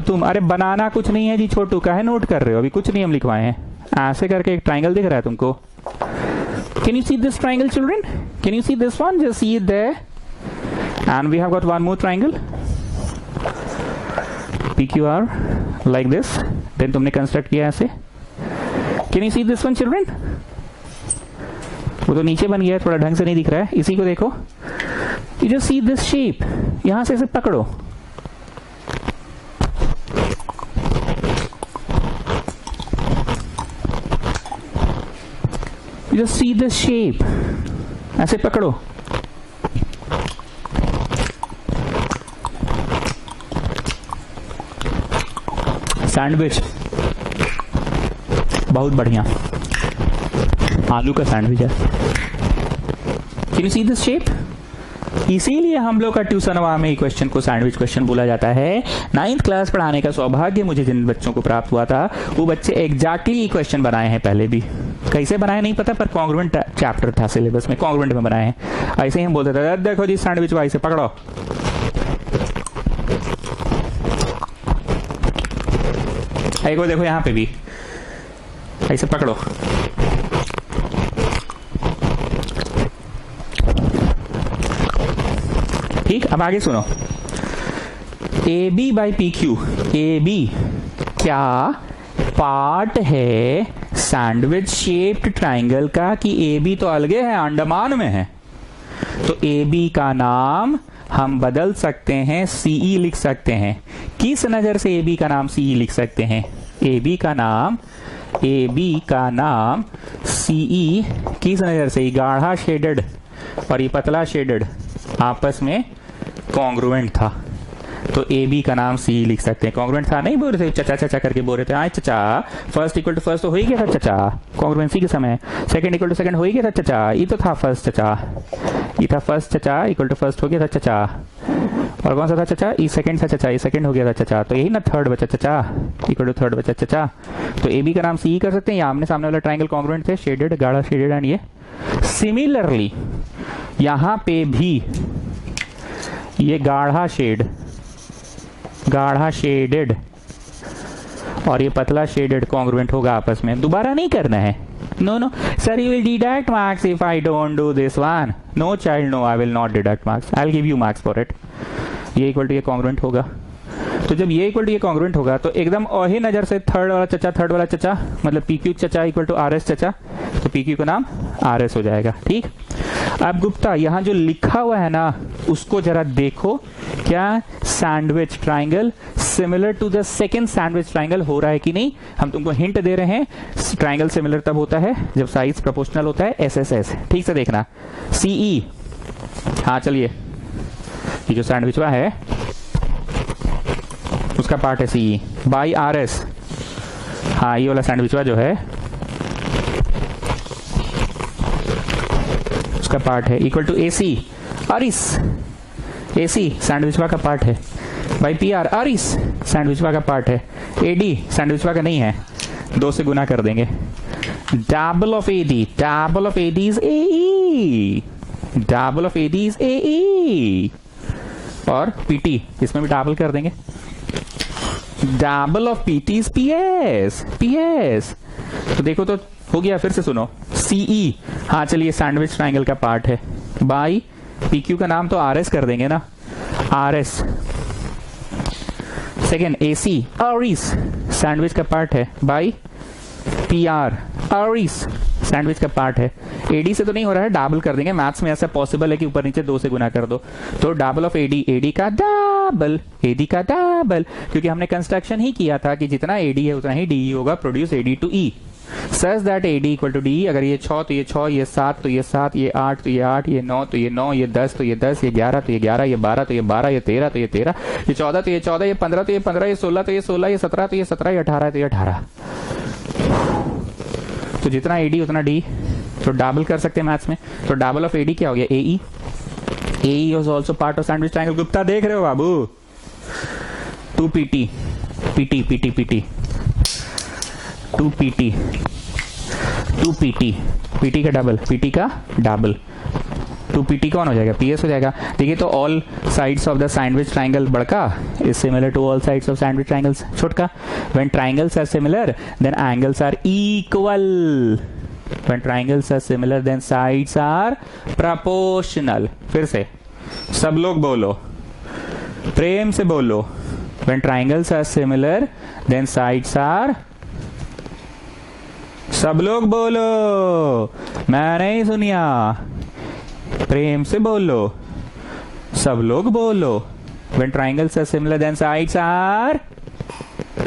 तुम अरे बनाना कुछ नहीं है जी छोटू, काहे नोट कर रहे हो, अभी कुछ नहीं हम लिखवाए हैं। ऐसे करके एक ट्राइंगल दिख रहा है तुमको। Can you see this triangle, children? Can you see this one? Just see it there. And we have got one more triangle. PQR like this. Then तुमने कंस्ट्रक्ट किया ऐसे। Can you see this one, children? वो तो नीचे बन गया है, थोड़ा ढंग से नहीं दिख रहा है। इसी को देखो, You just see this shape. यहां से इसे पकड़ो, You just see this shape. ऐसे पकड़ो, सैंडविच, बहुत बढ़िया आलू का सैंडविच है। Can you see this shape? इसीलिए हम लोग का ट्यूशनवा में क्वेश्चन को सैंडविच क्वेश्चन बोला जाता है। 9th क्लास पढ़ाने का सौभाग्य मुझे जिन बच्चों को प्राप्त हुआ था, वो बच्चे एग्जैक्टली क्वेश्चन बनाए हैं। पहले भी कैसे बनाए नहीं पता, पर कॉन्ग्रुएंट चैप्टर था सिलेबस में, कॉन्ग्रुएंट में बनाए हैं। ऐसे ही हम बोलते थे, देखो जी सैंडविच वाई से पकड़ो, एक वो देखो यहां पे भी ऐसे पकड़ो। ठीक, अब आगे सुनो। AB by PQ, AB क्या पार्ट है सैंडविच शेप्ड ट्राइंगल का, कि AB तो अलगे है, अंडमान में है। तो AB का नाम हम बदल सकते हैं, CE लिख सकते हैं। किस नजर से AB का नाम CE लिख सकते हैं? AB का नाम CE किस नजर से? गाढ़ा शेडेड और ये पतला शेडेड आपस में कॉन्ग्रुएंट था, तो AB का नाम CE लिख सकते हैं। कॉन्ग्रुएंट था, नहीं बोल रहे थे, चचा चचा करके बोल रहे थे। आए चचा, फर्स्ट इक्वल टू फर्स्ट तो हो ही गया था चचा, कॉन्ग्रुएंसी के समय। सेकंड इक्वल टू सेकंड हो ही गया था चचा, ये तो था फर्स्ट चचा, ये था फर्स्ट चचा, इक्वल टू फर्स्ट हो गया था चचा। और कौन सा था चचा? ये सेकंड था चचा, ये सेकंड हो गया था चचा, तो यही ना थर्ड बचा चचा, इक्वल टू थर्ड बचा चचा। तो AB का नाम CE कर सकते हैं। ये आमने सामने वाला ट्राइंगल कॉन्ग्रुएंट थे, शेडेड, गाढ़ा शेडेड एंड ये। सिमिलरली यहां पे भी ये गाढ़ा शेडेड और ये पतला शेडेड कॉन्ग्रुएंट होगा आपस में। दोबारा नहीं करना है। No, sir, you will deduct marks if I don't do this one. No, child, no, I will not deduct marks. I'll give you marks for it. ये इक्वल टू ये कॉन्ग्रुएंट होगा। तो जब ये इक्वल टू ये कॉन्ग्रुएंट होगा तो एकदम वही नजर से थर्ड वाला चचा मतलब PQ चचा इक्वल टू RS चचा, तो PQ का नाम RS हो जाएगा। ठीक, अब गुप्ता यहाँ जो लिखा हुआ है ना उसको जरा देखो, क्या sandwich triangle similar to the second sandwich triangle हो रहा है कि नहीं। हम तुमको हिंट दे रहे हैं, ट्राइंगल सिमिलर तब होता है जब साइज प्रोपोर्शनल होता है, SSS। ठीक से देखना। CE, हाँ चलिए, ये जो सैंडविच हुआ है उसका पार्ट है CE बाई RS। हाँ, ये वाला सैंडविच हुआ जो है उसका पार्ट है इक्वल टू AC अरिस, AC सैंडविचवा का पार्ट है, बाई PR अरिस सैंडविचवा का पार्ट है, AD सैंडविचवा का नहीं है, 2 से गुना कर देंगे। Double of AD is AE, double of AD is AE, और PT इसमें भी डबल कर देंगे। Double of PT is PS। तो देखो तो हो गया, फिर से सुनो। CE, हाँ चलिए सैंडविच ट्राइंगल का पार्ट है, बाई PQ का नाम तो RS कर देंगे ना, RS। Second AC Aris sandwich का पार्ट है, बाई PR अरिस सैंडविच का पार्ट है। AD से तो नहीं हो रहा है, डबल कर देंगे। मैथ्स में ऐसा पॉसिबल है कि ऊपर नीचे 2 से गुना कर दो, तो डबल ऑफ AD का डबल, AD का डबल, क्योंकि हमने कंस्ट्रक्शन ही किया था कि जितना AD है उतना ही DE होगा, produce AD to E such that AD equal to DE। अगर ये 6 तो ये 6, ये 7 तो ये 7, ये 8 तो ये 8, ये 9 तो ये 9, ये 10 तो ये 10, ये 11 तो ये 11, ये 12 तो ये 12, ये 13 तो ये 13, ये 14 तो ये 14, ये 15 तो ये 15, ये 16 तो ये 16, ये 17 तो ये 17, ये 18 तो ये 18। तो जितना AD उतना D, तो डबल कर सकते हैं मैथ्स में। तो डबल ऑफ एडी क्या हो गया, AE. AE is also part of sandwich triangle. Gupta देख रहे हो बाबू, 2 PT, PT PT PT 2 PT, 2 PT, PT का डबल, पीटी का डबल, 2 पीटी कौन हो जाएगा, पीएस हो जाएगा। देखिए तो all sides of the sandwich triangle बड़का is similar to all sides of sandwich triangles छोटका। When triangles are similar then angles are equal. When triangles are similar then sides are proportional. फिर से सब लोग बोलो, प्रेम से बोलो, when triangles are similar then sides are, सब लोग बोलो, मैं नहीं सुनिया, प्रेम से बोलो, सब लोग बोलो। When triangles are similar then sides are,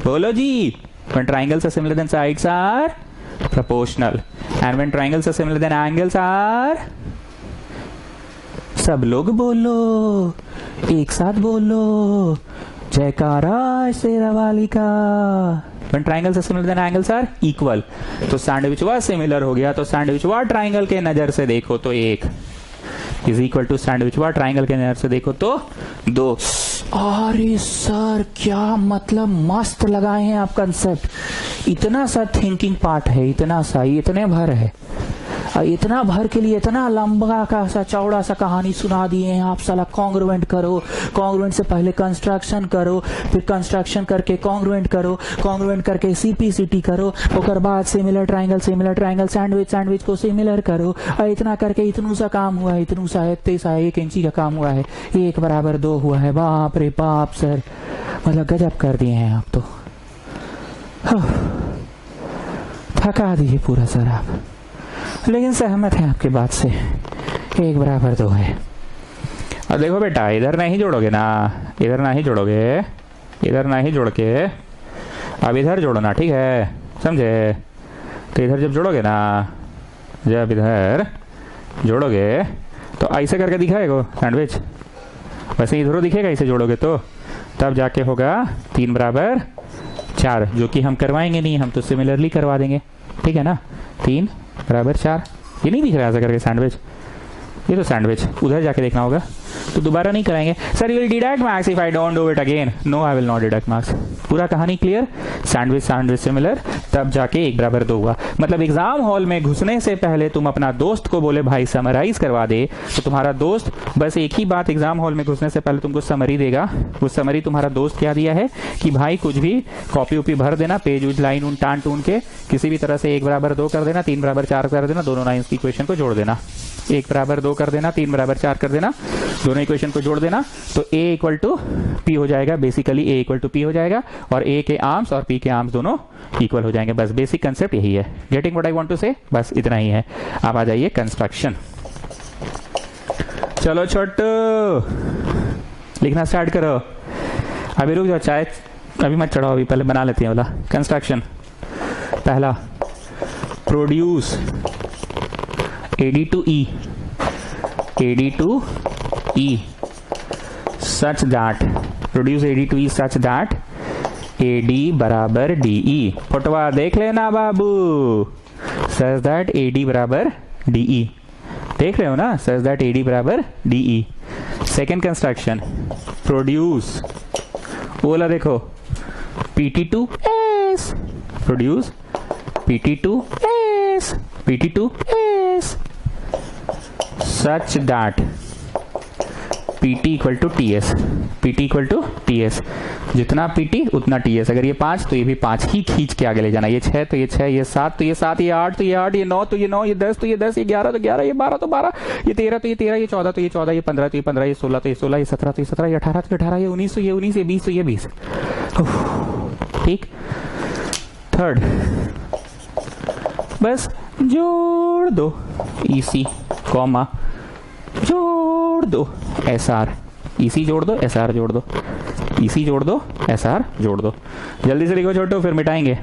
बोलो जी, when triangles are similar then sides are proportional and when triangles are similar then angles are, सब लोग बोलो, एक साथ बोलो, जयकारा शेरावाली का। When triangles are similar then angles are equal। तो सैंडविच वा सिमिलर हो गया, तो सैंडविच वा ट्राइंगल के नजर से देखो तो 1 इज इक्वल टू सैंडविच वा ट्राइंगल के नजर से देखो तो 2। अरे सर क्या मतलब मस्त लगाए हैं आप कंसेप्ट। इतना सा थिंकिंग पार्ट है, इतना सा, इतने भर है, इतना भर के लिए इतना लंबा का सा चौड़ा सा कहानी सुना दिए हैं आप। साला कॉन्ग्रुएंट करो, कॉन्ग्रुएंट से पहले कंस्ट्रक्शन करो, फिर कंस्ट्रक्शन करके कॉन्ग्रुएंट करो, कॉन्ग्रुएंट करके सीपीसीटी करो, उसके बाद सिमिलर ट्रायंगल सैंडविच, सैंडविच को सिमिलर करो। इतना करके इतनू सा काम हुआ है, इतनू सा 1 इंची का काम हुआ है, 1 बराबर 2 हुआ है। बाप रे बाप सर, मतलब गजब कर दिए हैं आप तो, थका दिए पूरा सर आप। लेकिन सहमत है आपके बात से, 1 बराबर 2 है। अब देखो बेटा, इधर नहीं जोड़ोगे ना, इधर नहीं जोड़ोगे, इधर नहीं जोड़ के अब इधर जोड़ना, ठीक है, समझे। तो इधर जब जोड़ोगे ना, जब इधर जोड़ोगे तो ऐसे करके दिखाएगा सैंडविच, वैसे इधरों दिखेगा इसे जोड़ोगे तो, तब जाके होगा 3 बराबर 4, जो कि हम करवाएंगे नहीं, हम तो सिमिलरली करवा देंगे, ठीक है ना। 3 बराबर 4, ये नहीं दिख रहा ऐसा करके सैंडविच, ये तो सैंडविच उधर जाके देखना होगा, तो दोबारा नहीं कराएंगे। Sir you will deduct marks if I don't do it again. No I will not deduct marks. पूरा कहानी क्लियर, सैंडविच सिमिलर, तब जाके 1 बराबर 2 हुआ। मतलब एग्जाम हॉल में घुसने से पहले तुम अपना दोस्त को बोले भाई समराइज करवा दे, तो तुम्हारा दोस्त बस एक ही बात एग्जाम हॉल में घुसने से पहले तुमको समरी देगा। वो समरी तुम्हारा दोस्त क्या दिया है कि भाई कुछ भी कॉपी उपी भर देना, पेज उज लाइन उन टान टून के किसी भी तरह से 1 बराबर 2 कर देना, 3 बराबर 4 कर देना, दोनों लाइन्स की इक्वेशन को जोड़ देना। 1 बराबर 2 कर देना, 3 बराबर 4 कर देना, दोनों इक्वेशन को जोड़ देना, तो A इक्वल टू P हो जाएगा। Basically A equal to P हो जाएगा और A के आर्म्स और P के आर्म्स दोनों इक्वल हो जाएंगे। बस बेसिक कंसेप्ट यही है। Getting what I want to say, बस इतना ही है। आप आ जाइए कंस्ट्रक्शन। चलो छोटू लिखना स्टार्ट करो। अभी रुक जाओ, चाय अभी मत चढ़ाओ, अभी पहले बना लेते हैं वाला कंस्ट्रक्शन। पहला, produce AD to E, AD to E such that, produce AD to E such that AD बराबर DE। फोटोवा देख लेना बाबू, such that AD बराबर DE, देख रहे हो ना, such that AD बराबर DE। सेकेंड कंस्ट्रक्शन, प्रोड्यूस, बोला देखो, PT to S, प्रोड्यूस PT to S, PT to S such that PT equal to TS, PT equal to TS, जितना PT उतना TS। अगर ये 5 तो ये भी 5 ही खींच के आगे ले जाना। ये 6 तो ये 6, ये 7 तो ये 7, ये 8 तो ये 8, ये 9 तो ये 9, ये 10 तो ये 10, ये 11 तो 11, ये 12 तो 12, ये 13 तो ये 13, ये 14 तो ये 14, ये 15 तो ये 15, ये 16 तो ये 16, ये 17 तो ये 17, ये 18 तो ये 18, ये 19 तो ये 19, ये 20 तो ये 20। ठीक। थर्ड, बस जोड़ दो EC कॉमा, जोड़ दो SR, EC जोड़ दो SR जोड़ दो, EC जोड़ दो SR जोड़ दो। जल्दी से लिखो छोटो, फिर मिटाएंगे।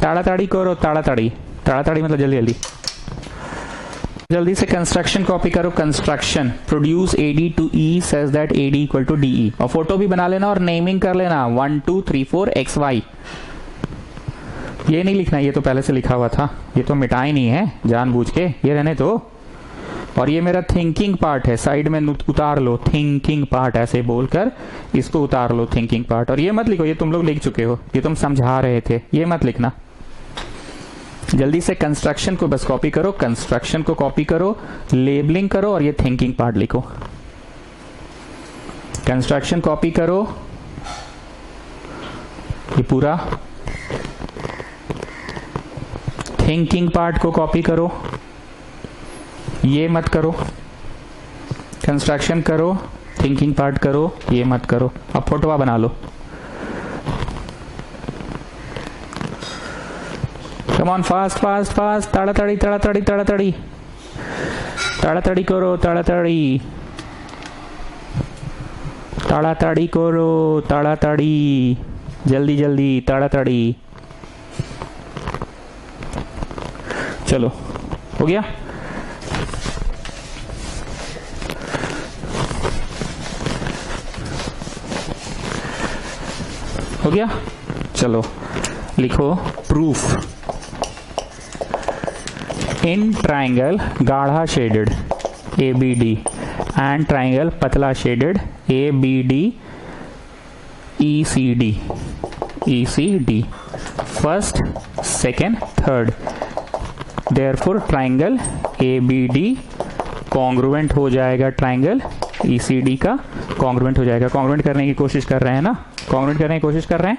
ताड़ाताड़ी करो, ताड़ाताड़ी, ताड़ाताड़ी मतलब जल्दी जल्दी, जल्दी से कंस्ट्रक्शन कॉपी करो। Construction, produce AD to E such that AD equal to DE, और फोटो भी बना लेना और नेमिंग कर लेना 1 2 3 4 XY। ये नहीं लिखना, ये तो पहले से लिखा हुआ था, ये तो मिटा ही नहीं है जानबूझ के, ये रहने दो। और ये मेरा थिंकिंग पार्ट है, साइड में उतार लो, थिंकिंग पार्ट ऐसे बोलकर इसको उतार लो, थिंकिंग पार्ट। और ये मत लिखो, ये तुम लोग लिख चुके हो, ये तुम समझा रहे थे, ये मत लिखना। जल्दी से कंस्ट्रक्शन को बस कॉपी करो, कंस्ट्रक्शन को कॉपी करो, लेबलिंग करो और ये थिंकिंग पार्ट लिखो। कंस्ट्रक्शन कॉपी करो, ये पूरा, थिंकिंग पार्ट को कॉपी करो, ये मत करो। कंस्ट्रक्शन करो, थिंकिंग पार्ट करो, ये मत करो। अब फोटोआ बना लो। Come on, fast fast fast, ताड़ाताड़ी ताड़ाताड़ी ताड़ाताड़ी ताड़ाताड़ी करो, ताड़ाताड़ी ताड़ाताड़ी करो, ताड़ाताड़ी, जल्दी जल्दी ताड़ाताड़ी। चलो हो गया। हो गया, चलो लिखो प्रूफ। इन ट्राइंगल गाढ़ा शेडेड ABD एंड ट्राइंगल पतला shaded ABD ECD first second third, therefore triangle ABD congruent हो जाएगा, ट्राइंगल ECD का कॉन्ग्रुएंट हो जाएगा। कॉन्ग्रुएंट करने की कोशिश कर रहे हैं ना, कॉन्ग्रुएंट करने की कोशिश कर रहे हैं।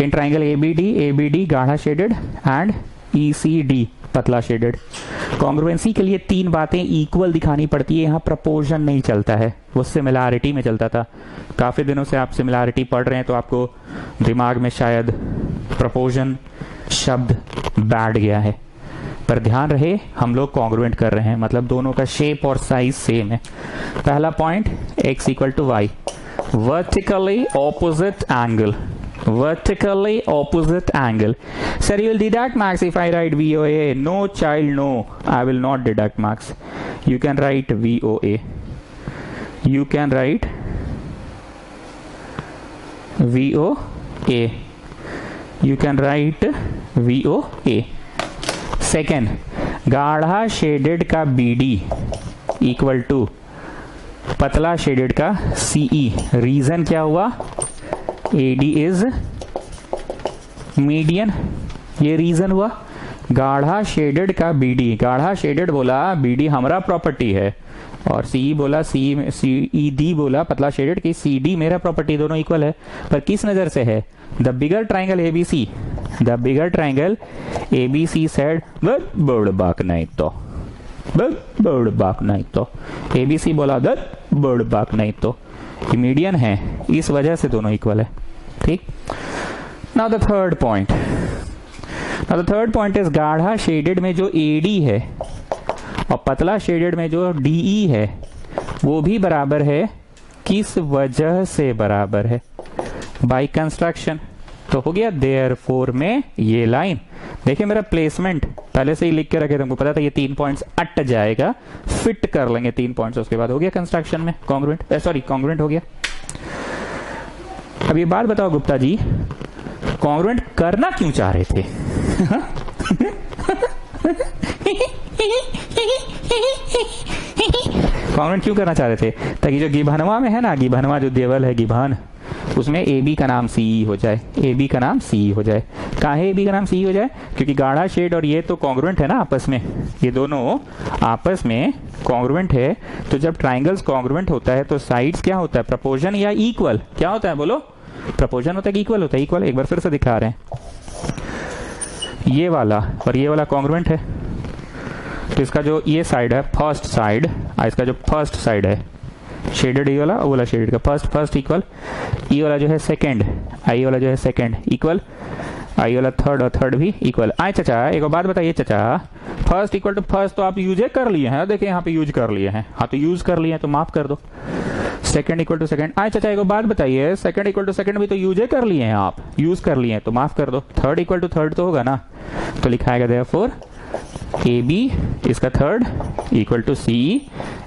इन ट्राइंगल ABD गाढ़ा शेडेड एंड ECD पतला शेडेड। कॉन्ग्रुएंसी के लिए तीन बातें इक्वल दिखानी पड़ती है, यहाँ प्रपोर्शन नहीं चलता है, वो सिमिलैरिटी में चलता था। काफी दिनों से आप सिमिलैरिटी पढ़ रहे हैं तो आपको दिमाग में शायद प्रपोर्शन शब्द बैठ गया है, पर ध्यान रहे हम लोग कॉन्ग्रुएंट कर रहे हैं, मतलब दोनों का शेप और साइज सेम है। पहला point x equal to y, vertically opposite angle, vertically opposite angle. Sir, you will deduct marks if I write VOA. No child, no, I will not deduct marks. You can write VOA, you can write VOA, you can write VOA. Second, गाढ़ा शेडेड का BD इक्वल टू पतला शेडेड का CE। रीजन क्या हुआ, AD इज मीडियन, ये रीजन हुआ। गाढ़ा शेडेड का BD, गाढ़ा शेडेड बोला BD हमारा प्रॉपर्टी है, और CE बोला CED बोला पतला शेडेड की CD मेरा प्रॉपर्टी, दोनों इक्वल है। पर किस नजर से है, the bigger triangle ABC, the bigger triangle ABC said बड़ बाक नहीं तो, बड़ बाक नहीं तो, ABC बोला बड़ बाक नहीं तो, ये मीडियन है, इस वजह से दोनों इक्वल है। ठीक, now the third point, now the third point is गाढ़ा शेडेड में जो AD है और पतला शेडेड में जो DE है वो भी बराबर है, किस वजह से बराबर है, बाय कंस्ट्रक्शन। तो हो गया देयरफॉर में ये लाइन। देखिए मेरा प्लेसमेंट पहले से ही लिख के रखे थे, हमको पता था ये 3 पॉइंट्स अट जाएगा, फिट कर लेंगे 3 पॉइंट्स, उसके बाद हो गया कंस्ट्रक्शन में कॉन्ग्रुएंट, सॉरी कॉन्ग्रुएंट हो गया। अब ये बात बताओ गुप्ता जी, कॉन्ग्रुएंट करना क्यों चाह रहे थे? कॉन्ग्रुएंट क्यों करना चाह रहे थे? ताकि जो गिभानवा में है ना, गिभानवा जो देवल है गिभान, उसमें AB का नाम CE हो जाए, AB का नाम CE हो जाए। काहे AB का नाम CE हो जाए? क्योंकि गाढ़ा शेड और ये तो कॉन्ग्रुएंट है ना आपस में, ये दोनों आपस में कॉन्ग्रुएंट है। तो जब ट्राइंगल्स कॉन्ग्रुएंट होता है तो साइड्स क्या होता है, प्रपोर्शन या इक्वल, क्या होता है बोलो, प्रपोर्शन होता है कि इक्वल होता है? इक्वल। एक बार फिर से दिखा रहे हैं, ये वाला और ये वाला कॉन्ग्रुएंट है, तो इसका जो ये साइड है फर्स्ट साइड, इसका जो फर्स्ट साइड है शेडेड, ये वाला वो वाला शेडेड का फर्स्ट इक्वल, ई वाला जो है सेकंड, आई वाला जो है सेकंड इक्वल, आई वाला थर्ड और थर्ड भी इक्वल। आए चाचा एक बात बताइए चाचा, फर्स्ट इक्वल टू फर्स्ट तो आप यूज कर लिए हैं, देखिए यहाँ पे यूज कर लिए हैं, हाँ तो यूज कर लिए हैं तो माफ कर दो। सेकंड इक्वल टू सेकंड, आए चाचा एक बात बताइए, सेकंड इक्वल टू सेकंड भी तो यूज कर लिए हैं आप, यूज कर लिए हैं तो माफ कर दो। थर्ड इक्वल टू थर्ड तो होगा ना, तो लिखाएगा देयरफॉर AB इसका थर्ड इक्वल टू CE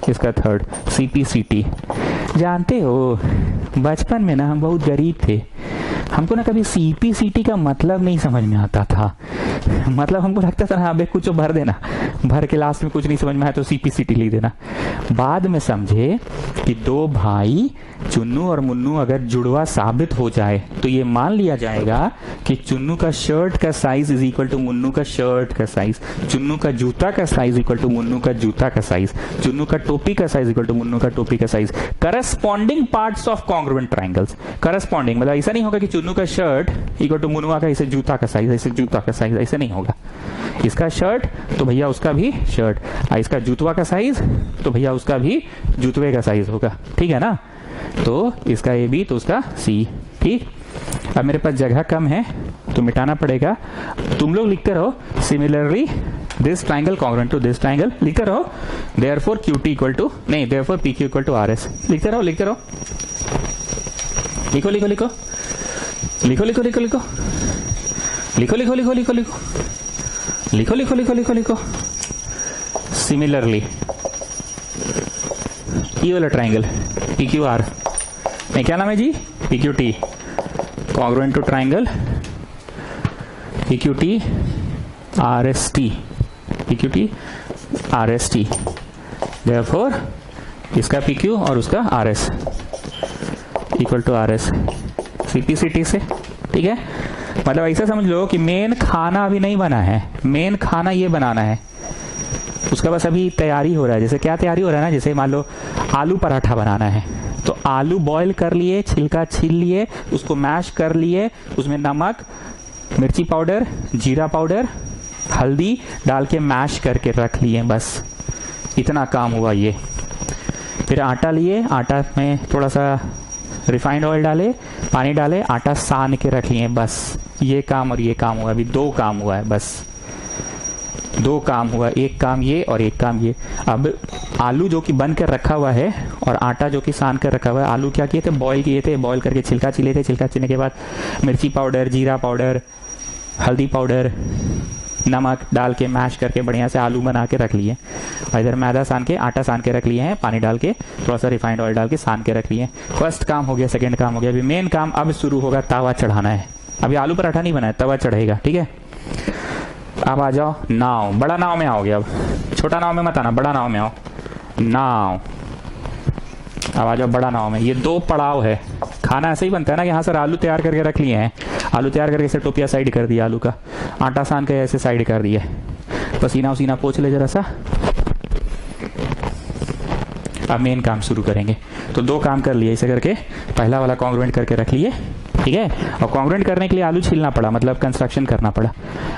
इसका थर्ड, CPCT। जानते हो बचपन में ना हम बहुत गरीब थे, हमको ना कभी सीपीसीटी का मतलब नहीं समझ में आता था। मतलब हमको लगता था ना अबे कुछ भर देना, भर के लास्ट में कुछ नहीं समझ में आया तो सीपीसीटी लिख देना। बाद में समझे कि दो भाई चुन्नू और मुन्नू अगर जुड़वा साबित हो जाए तो ये मान लिया जाएगा कि चुन्नू का शर्ट का size is equal to Munnu का शर्ट का साइज, चुन्नू का जूता का साइज इक्वल टू मुन्नू का जूता का साइज, चुन्नू का टोपी का साइज इक्वल टू मुन्नू का टोपी का size. Corresponding parts of congruent triangles. Corresponding मतलब ऐसा नहीं होगा कि चुन्नू का शर्ट इक्वल टू मुन्नुआ का ऐसे जूता का साइज, ऐसे जूता का साइज, ऐसे नहीं होगा। इसका शर्ट तो भैया उसका भी शर्ट, इसका जूतवा का साइज तो भैया उसका भी जूतवे का साइज होगा, ठीक है ना। तो इसका ए बी तो उसका सी, ठीक। अब मेरे पास जगह कम है तो मिटाना पड़ेगा, तुम लोग लिखते रहो similarly this triangle congruent to this triangle, लिखते रहो। देयरफॉर QT इक्वल टू नहीं, therefore PQ equal to RS, लिखते रहो लिखते रहो, लिखो लिखो लिखो लिखो लिखो लिखो लिखो लिखो लिखो लिखो लिखो लिखो लिखो लिखो लिखो लिखो लिखो सिमिलरली ये वाला ट्राइंगल PQR नहीं, क्या नाम है जी, PQT congruent to triangle PQT RST, PQT RST। Therefore इसका PQ और उसका RS equal to RS CPCT से, ठीक है। मतलब ऐसा समझ लो कि मेन खाना अभी नहीं बना है, मेन खाना ये बनाना है, उसका बस अभी तैयारी हो रहा है। जैसे क्या तैयारी हो रहा है ना, जैसे मान लो आलू पराठा बनाना है तो आलू बॉईल कर लिए, छिलका छील लिए, उसको मैश कर लिए, उसमें नमक, मिर्ची पाउडर, जीरा पाउडर, हल्दी डाल के मैश करके रख लिए, बस इतना काम हुआ ये। फिर आटा लिए, आटा में थोड़ा सा रिफाइंड ऑयल डाले, पानी डाले, आटा सान के रख लिए, बस ये काम और ये काम हुआ। अभी दो काम हुआ है, बस दो काम हुआ, एक काम ये और एक काम ये। अब आलू जो कि बन कर रखा हुआ है और आटा जो कि सान कर रखा हुआ है, आलू क्या किए थे, बॉईल किए थे, बॉईल करके छिलका छिले थे, छिलका छिलने के बाद मिर्ची पाउडर, जीरा पाउडर, हल्दी पाउडर, नमक डाल के मैश करके बढ़िया से आलू बना के रख लिए। और इधर मैदा सान के, आटा सान के रख लिए हैं, पानी डाल के थोड़ा सा रिफाइंड ऑयल डाल के सान के रख लिए। फर्स्ट काम हो गया, सेकंड काम हो गया। अभी मेन काम अब शुरू होगा, तवा चढ़ाना है। अभी आलू पराठा नहीं बना है, तवा चढ़ेगा, ठीक है। अब आ जाओ नाव, बड़ा नाव में आओगे, अब छोटा नाव में मत आना, बड़ा नाव में आओ। नाव, अब आ जाओ बड़ा नाव में। ये दो पड़ाव है, खाना ऐसे ही बनता है ना कि यहाँ सर आलू तैयार करके रख लिए हैं, आलू तैयार करके ऐसे टोपिया साइड कर दिया, आलू का आटा सान के ऐसे साइड कर दिया, पसीना उसीना पोंछ ले जरा सा। अब मेन काम शुरू करेंगे। तो दो काम कर लिए ऐसे करके, पहला वाला कॉन्ग्रुएंट करके रख लिए, ठीक है। और कॉन्ग्रुएंट करने के लिए आलू छीलना पड़ा, मतलब कंस्ट्रक्शन करना पड़ा।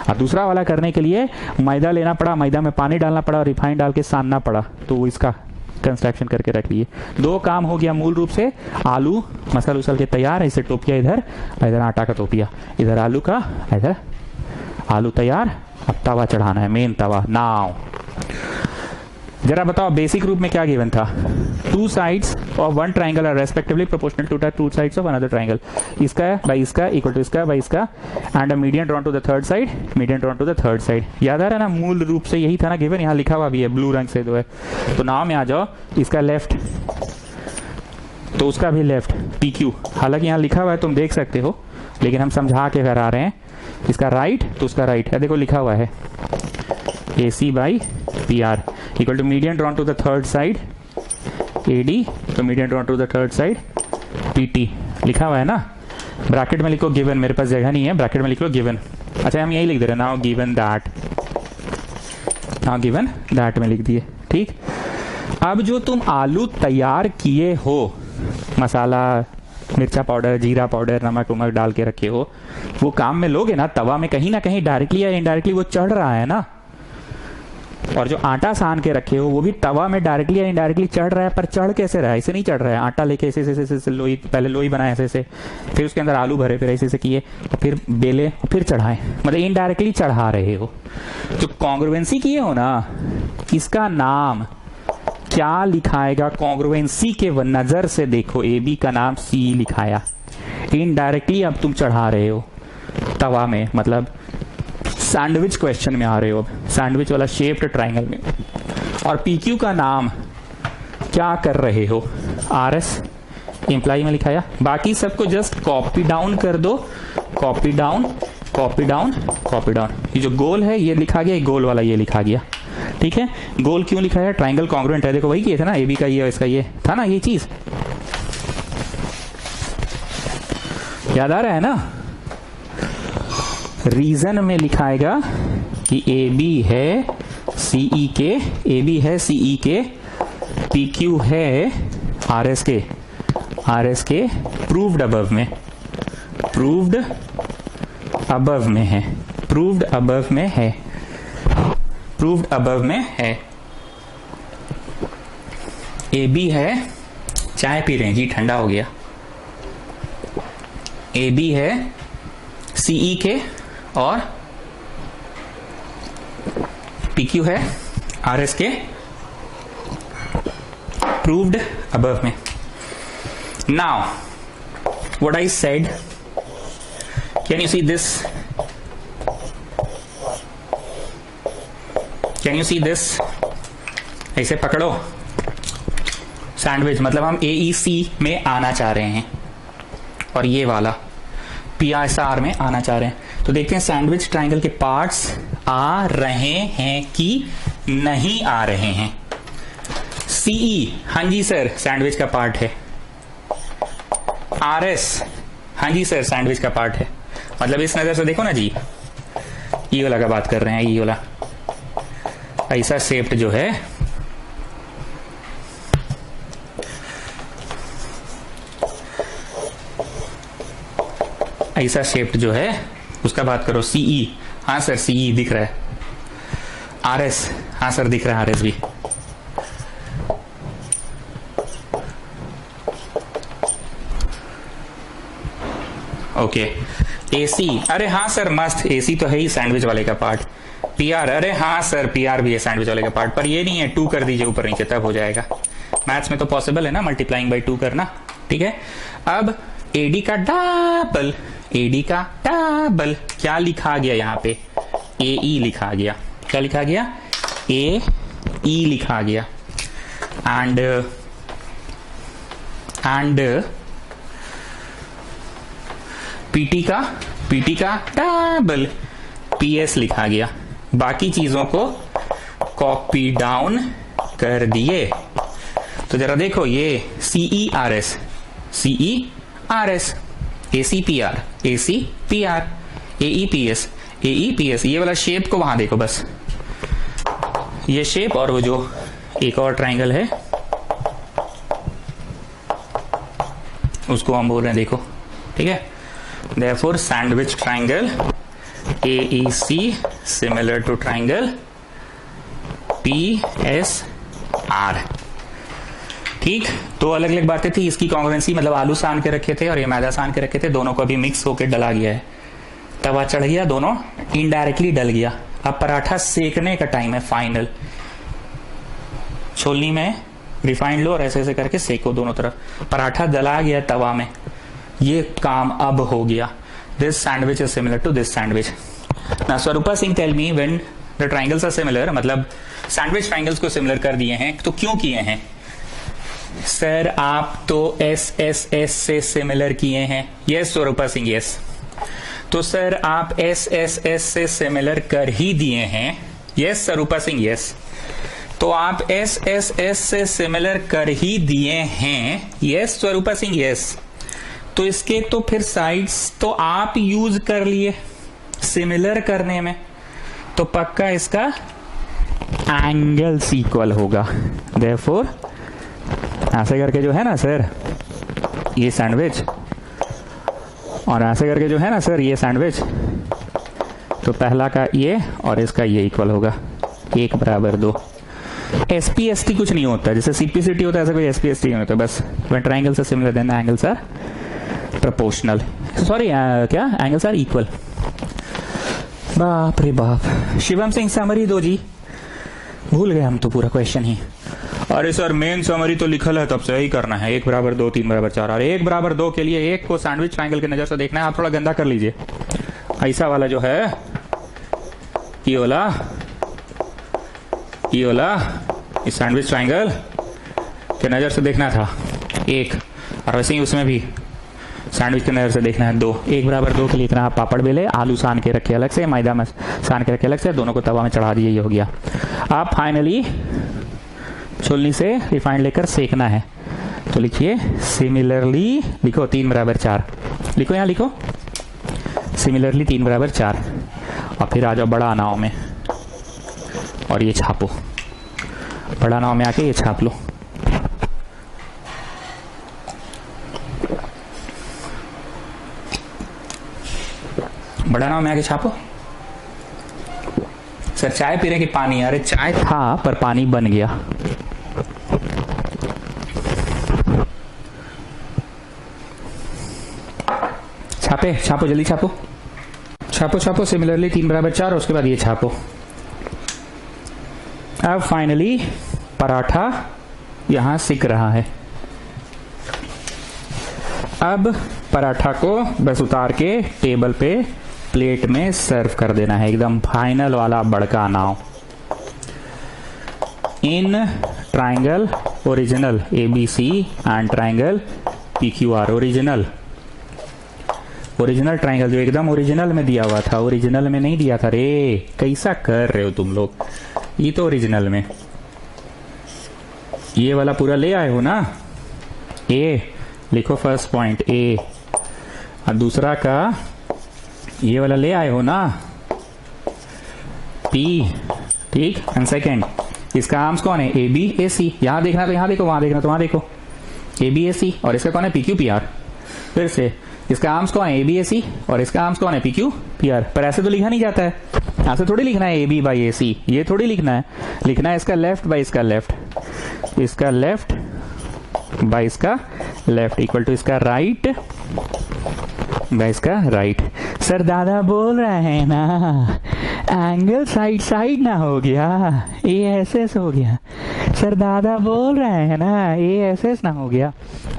और दूसरा वाला करने के लिए मैदा लेना पड़ा, मैदा में पानी डालना पड़ा और रिफाइंड डाल के सानना पड़ा, तो वो इसका कंस्ट्रक्शन करके रख लिए। दो काम हो गया मूल रूप से। आलू मसल उसल के तैयार, ऐसे टोपिया इधर, इधर आटा का टोपिया, इधर आलू का, इधर आलू तैयार। अब तवा चढ़ाना है, मेन तवा, नाव। जरा बताओ बेसिक रूप में क्या गिवन था, two sides of one triangle are respectively proportional to the two sides of another triangle. इसका बाई इसका इक्वल टू इसका बाई इसका, and a median drawn to the third side, median drawn to the third side. याद आ रहा है ना, मूल रूप से यही था ना गिवन, यहाँ लिखा हुआ भी है ब्लू रंग से जो है। तो नाव में आ जाओ, इसका लेफ्ट तो उसका भी लेफ्ट, PQ। हालांकि यहाँ लिखा हुआ है तुम देख सकते हो, लेकिन हम समझा के करा रहे हैं। इसका राइट तो उसका राइट है, देखो लिखा हुआ है AC by PR equal to median drawn to the third side AD, तो median drawn to the third side PT लिखा हुआ है ना। ब्रैकेट में लिखो गिवन, मेरे पास जगह नहीं है, ब्रैकेट में लिख लो गिवन। अच्छा हम यही लिख दे रहे हैं, now given that, now given that में लिख दिए, ठीक। अब जो तुम आलू तैयार किए हो, मसाला, मिर्चा पाउडर, जीरा पाउडर, नमक उमक डाल के रखे हो, वो काम में लोगे ना तवा में, कहीं ना कहीं डायरेक्टली या इनडायरेक्टली वो चढ़ रहा है ना। और जो आटा सान के रखे हो वो भी तवा में डायरेक्टली या इनडायरेक्टली चढ़ रहा है, पर चढ़ कैसे रहा है, ऐसे नहीं चढ़ रहा है। आटा लेके ऐसे ऐसे ऐसे लोई, पहले लोई बनाए ऐसे ऐसे, फिर उसके अंदर आलू भरे, फिर ऐसे ऐसे किए, फिर बेले, फिर चढ़ाए, मतलब इनडायरेक्टली चढ़ा रहे हो। जो कॉन्ग्रुएंसी किए हो ना, इसका नाम क्या लिखाएगा, कॉन्ग्रुएंसी के नजर से देखो, AB का नाम C लिखाया, इनडायरेक्टली अब तुम चढ़ा रहे हो तवा में, मतलब सैंडविच क्वेश्चन में आ रहे हो, अब सैंडविच वाला शेप्ड ट्राइंगल में। और PQ का नाम क्या कर रहे हो, RS इम्प्लाई में लिखाया, बाकी सबको जस्ट कॉपी डाउन कर दो, copy down copy down copy down. ये जो गोल है ये लिखा गया, गोल वाला ये लिखा गया, ठीक है। गोल क्यों लिखा है? ट्राइंगल कॉन्ग्रुएंट है, देखो वही किए थे ना, ए बी का ये और इसका ये था ना, ये चीज याद आ रहा है ना। रीजन में लिखाएगा कि ए बी है सीई के, ए बी है सीई के, पी क्यू है आर एस के, आर एस के प्रूव्ड अबव में, प्रूव्ड अबव में है, प्रूव्ड अबव में है, प्रूव्ड अबव में है। ए बी है, चाय पी रहे हैं जी, ठंडा हो गया। ए बी है सीई के और पी क्यू है आर एस के, प्रूव्ड अबव में। Now what I said, can you see this, can you see this, ऐसे पकड़ो सैंडविच, मतलब हम AEC में आना चाह रहे हैं और ये वाला PSR में आना चाह रहे हैं। तो देखते हैं सैंडविच ट्राइंगल के पार्ट्स आ रहे हैं कि नहीं आ रहे हैं। CE, हाँ जी सर सैंडविच का पार्ट है। RS, हाँ जी सर सैंडविच का पार्ट है। मतलब इस नजर से देखो ना जी, ये वाला का बात कर रहे हैं, ये वाला ऐसा शेप्ड जो है, ऐसा शेप्ड जो है उसका बात करो। CE, हाँ सर CE दिख रहा है। RS, हाँ सर दिख रहा है RS भी। ओके AC, अरे हाँ सर मस्त, AC तो है ही सैंडविच वाले का पार्ट। PR, अरे हाँ सर PR भी है सैंडविच वाले का पार्ट, पर ये नहीं है, 2 कर दीजिए ऊपर नीचे तब हो जाएगा। मैथ्स में तो पॉसिबल है ना मल्टीप्लाइंग बाई 2 करना, ठीक है। अब AD का डबल, AD का डबल क्या लिखा गया यहाँ पे? AE लिखा गया। क्या लिखा गया? AE लिखा गया। एंड PT का डबल PS लिखा गया। बाकी चीजों को कॉपी डाउन कर दिए। तो जरा देखो ये CERS, CERS, ACPR, ACPR, AEPS, AEPS, ये वाला शेप को वहां देखो बस, ये शेप और वो जो एक और ट्राइंगल है उसको हम बोल रहे हैं, देखो, ठीक है। Therefore sandwich triangle AEC similar to triangle PSR। ठीक, तो अलग अलग बातें थी। इसकी कॉन्ग्रुएंसी मतलब आलू सान के रखे थे और ये मैदा सान के रखे थे, दोनों को अभी मिक्स होकर डला गया है, तवा चढ़ गया, दोनों इनडायरेक्टली डल गया। अब पराठा सेकने का टाइम है फाइनल। छोलनी में रिफाइंड लो और ऐसे ऐसे करके सेको दोनों तरफ। पराठा डला गया तवा में, ये काम अब हो गया। This sandwich is similar to this sandwich. Now Swarupa Singh tell me when the triangles are similar, मतलब सैंडविच ट्राइंगल्स को सिमिलर कर दिए हैं, तो क्यों किए हैं? सर आप तो SSS से सिमिलर किए हैं। यस स्वरूपा सिंह, यस। तो सर आप SSS से सिमिलर कर ही दिए हैं। यस स्वरूपा सिंह, यस। तो आप SSS से सिमिलर कर ही दिए हैं। यस स्वरूपा सिंह, यस। तो इसके तो फिर साइड्स तो आप यूज कर लिए सिमिलर करने में, तो पक्का इसका एंगल्स इक्वल होगा। देयरफॉर ऐसे करके जो है ना सर ये सैंडविच, और ऐसे करके जो है ना सर ये सैंडविच, तो पहला का ये और इसका ये इक्वल होगा, 1 बराबर 2। SPST कुछ नहीं होता, जैसे CPCT होता है ऐसा कोई SPST नहीं होता। बस when triangles are similar then the angles are proportional, sorry क्या एंगल्स आर इक्वल। बाप रे बाप। शिवम सिंह समरी दो जी, भूल गए हम तो पूरा क्वेश्चन ही। अरे सर मेन समरी तो लिखल है, तब से ही करना है। 1 बराबर 2, 3 बराबर 4। और 1 बराबर 2 के लिए एक को सैंडविच ट्रायंगल की नजर से देखना है। आप थोड़ा गंदा कर लीजिए, ऐसा वाला जो है ये वाला इस सैंडविच ट्रायंगल के नजर से देखना था। 1 और वैसे ही उसमें भी सैंडविच के नजर से देखना है 2, 1 बराबर 2 के लिए इतना आप पापड़ बेले, आलू सान के रखे अलग से, मैदा में सान के रखे अलग से, दोनों को तवा में चढ़ा दिए, ये हो गया। आप फाइनली छुलनी से रिफाइंड लेकर सेकना है। तो लिखिए सिमिलरली, लिखो 3 बराबर 4, लिखो यहाँ लिखो सिमिलरली 3 बराबर 4, और फिर आ जाओ बड़ा अनाव में और ये छापो, बड़ा अनाव में आके ये छाप लो। बड़ा अनाव में आके छापो। सर चाय पी रहे कि पानी? अरे चाय था पर पानी बन गया। छापे, छापो जल्दी छापो, छापो छापो सिमिलरली 3 बराबर 4, और उसके बाद ये छापो। अब फाइनली पराठा यहां सिक रहा है। अब पराठा को बस उतार के टेबल पे प्लेट में सर्व कर देना है, एकदम फाइनल वाला बड़का नाव। In triangle original ABC and triangle PQR, original triangle जो एकदम ओरिजिनल में दिया हुआ था, ओरिजिनल में नहीं दिया था रे, कैसा कर रहे हो तुम लोग? ये तो ओरिजिनल में, ये वाला पूरा ले आए हो ना। ए लिखो फर्स्ट पॉइंट ए, और दूसरा का ये वाला ले आए हो ना P, ठीक। एंड सेकेंड इसका आर्म्स कौन है? ABAC, यहां देखना तो यहां देखो, वहां देखना तो वहां देखो, ABAC, और इसका कौन है? PQPR। फिर से इसका आर्म्स कौन है? ABAC, और इसका आर्म्स कौन है? PQPR। पर ऐसे तो लिखा नहीं जाता है, ऐसे थोड़ी लिखना है AB बाई AC, ये थोड़ी लिखना है, लिखना है इसका लेफ्ट बाई इसका लेफ्ट, इसका लेफ्ट बाई इसका लेफ्ट इक्वल टू इसका राइट बाई इसका राइट। सर दादा बोल रहे हैं ना एंगल साइड साइड ना हो गया, ASS हो गया। सर दादा बोल रहे हैं ना ASS ना हो गया।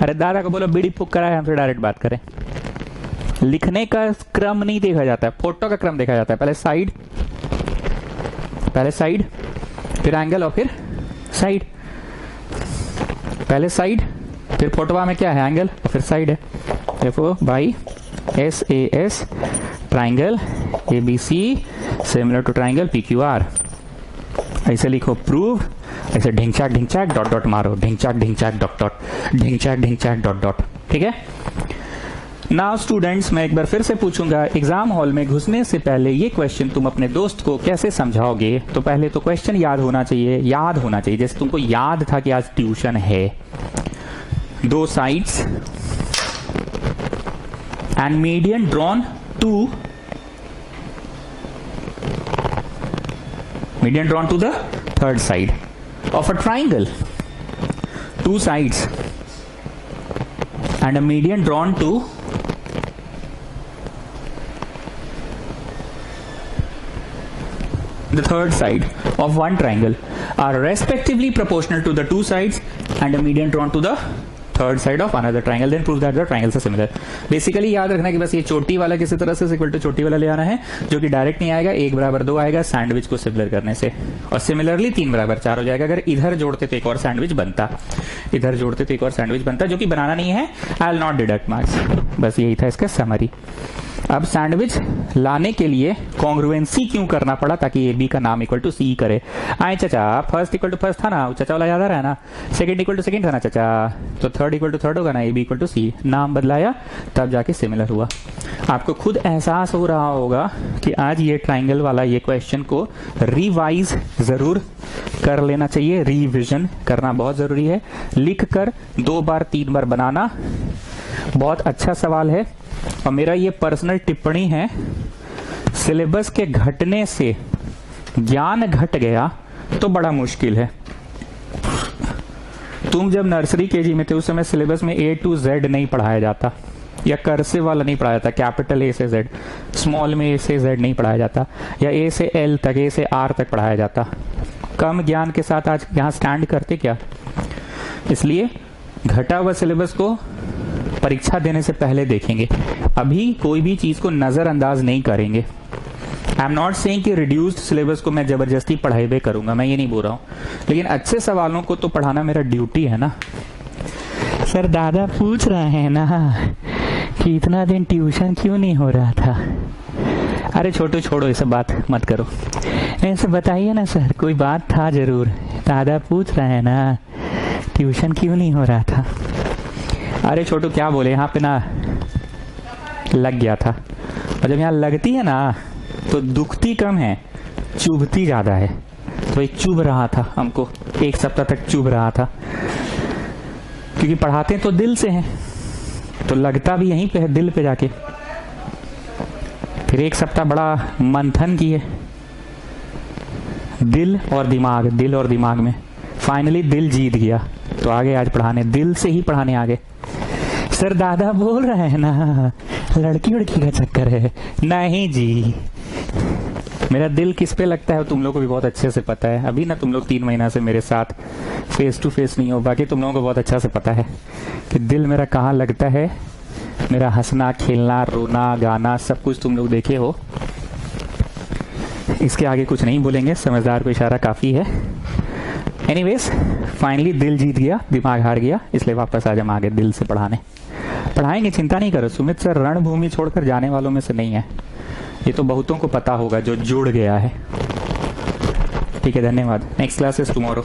अरे दादा को बोलो बीड़ी फूक कराए, हमसे डायरेक्ट बात करें। लिखने का क्रम नहीं देखा जाता है, फोटो का क्रम देखा जाता है। पहले साइड, फिर एंगल, और फिर साइड। पहले साइड, फिर फोटोवा में क्या है? एंगल, और फिर साइड है। देखो भाई SAS triangle ABC similar to triangle PQR, ऐसे लिखो प्रूव। ऐसे ढिंचाक ढिंचाक डॉट डॉट मारो, Dhinchaak Dhinchaak dot dot, Dhinchaak Dhinchaak dot dot, ठीक है। नाउ स्टूडेंट्स, मैं एक बार फिर से पूछूंगा, एग्जाम हॉल में घुसने से पहले ये क्वेश्चन तुम अपने दोस्त को कैसे समझाओगे? तो पहले तो क्वेश्चन याद होना चाहिए, जैसे तुमको याद था कि आज ट्यूशन है। 2 sides and median drawn to the third side of a triangle, 2 sides and a median drawn to the third side of one triangle are respectively proportional to the 2 sides and a median drawn to the third side of another triangle, then prove that the triangles are similar। Basically याद रखना कि बस ये चोटी वाला किसी तरह से इक्वल टू चोटी वाला ले आना है, जो कि डायरेक्ट नहीं आएगा, 1 बराबर 2 आएगा सैंडविच को सिमिलर करने से, और सिमिलरली 3 बराबर 4 हो जाएगा। अगर इधर जोड़ते तो एक और सैंडविच बनता, इधर जोड़ते तो एक और सैंडविच बनता, जो कि बनाना नहीं है। आई विल नॉट डिडक्ट मार्क्स। बस यही था इसका समरी। अब सैंडविच लाने के लिए कॉन्ग्रुएंसी क्यों करना पड़ा? ताकि AB का नाम इक्वल टू C करे। आए चाचा, फर्स्ट इक्वल टू फर्स्ट था ना, चाचा वाला याद आ रहा है ना, सेकंड इक्वल टू सेकंड था ना चाचा, तो थर्ड इक्वल टू थर्ड होगा ना, AB इक्वल टू C। नाम बदलाया तब जाके सिमिलर हुआ। आपको खुद एहसास हो रहा होगा कि आज ये ट्राइंगल वाला ये क्वेश्चन को रिवाइज जरूर कर लेना चाहिए, रिविजन करना बहुत जरूरी है। लिख कर 2 बार 3 बार बनाना बहुत अच्छा सवाल है। और मेरा ये पर्सनल टिप्पणी है, सिलेबस के घटने से ज्ञान घट गया तो बड़ा मुश्किल है। तुम जब नर्सरी केजी में थे उस समय सिलेबस में A to Z नहीं पढ़ाया जाता, या कर्सिव वाला नहीं पढ़ाया जाता, कैपिटल A से Z, स्मॉल में A से Z नहीं पढ़ाया जाता, या A से L तक, A से R तक पढ़ाया जाता। कम ज्ञान के साथ आज यहाँ स्टैंड करते क्या? इसलिए घटा हुआ सिलेबस को परीक्षा देने से पहले देखेंगे। अभी कोई भी चीज को नजरअंदाज नहीं करेंगे। आई एम नॉट सेइंग कि रिड्यूस्ड सिलेबस को मैं जबरदस्ती पढ़ाई करूंगा, मैं ये नहीं बोल रहा हूं, लेकिन अच्छे सवालों को तो पढ़ाना मेरा ड्यूटी है ना। सर दादा पूछ रहे हैं ना कि इतना दिन ट्यूशन क्यों नहीं हो रहा था। अरे छोटू छोड़ो, ये सब बात मत करो, ऐसे बताइए ना सर, कोई बात था जरूर। दादा पूछ रहे हैं ना ट्यूशन क्यों नहीं हो रहा था। अरे छोटू क्या बोले, यहाँ पे ना लग गया था, और जब यहाँ लगती है ना तो दुखती कम है, चुभती ज्यादा है। तो एक चुभ रहा था हमको, 1 सप्ताह तक चुभ रहा था, क्योंकि पढ़ाते तो दिल से हैं, तो लगता भी यहीं पे है, दिल पे जाके। फिर 1 सप्ताह बड़ा मंथन किए, दिल और दिमाग में। फाइनली दिल जीत गया, तो आगे आज पढ़ाने, दिल से ही पढ़ाने आगे। सर दादा बोल रहे हैं ना लड़की उड़की का चक्कर है। नहीं जी, मेरा दिल किस पे लगता है तुम लोगों को भी बहुत अच्छे से पता है। अभी ना तुम लोग 3 महीना से मेरे साथ फेस टू फेस नहीं हो, बाकी तुम लोगों को बहुत अच्छा से पता है कि दिल मेरा कहाँ लगता है। मेरा हंसना, खेलना, रोना, गाना सब कुछ तुम लोग देखे हो। इसके आगे कुछ नहीं बोलेंगे, समझदार को इशारा काफी है। एनीवेज, फाइनली दिल जीत गया, दिमाग हार गया, इसलिए वापस आज हम आगे दिल से पढ़ाएंगे, चिंता नहीं करो। सुमित सर रणभूमि छोड़कर जाने वालों में से नहीं है, ये तो बहुतों को पता होगा जो जुड़ गया है। ठीक है, धन्यवाद। Next class is tomorrow.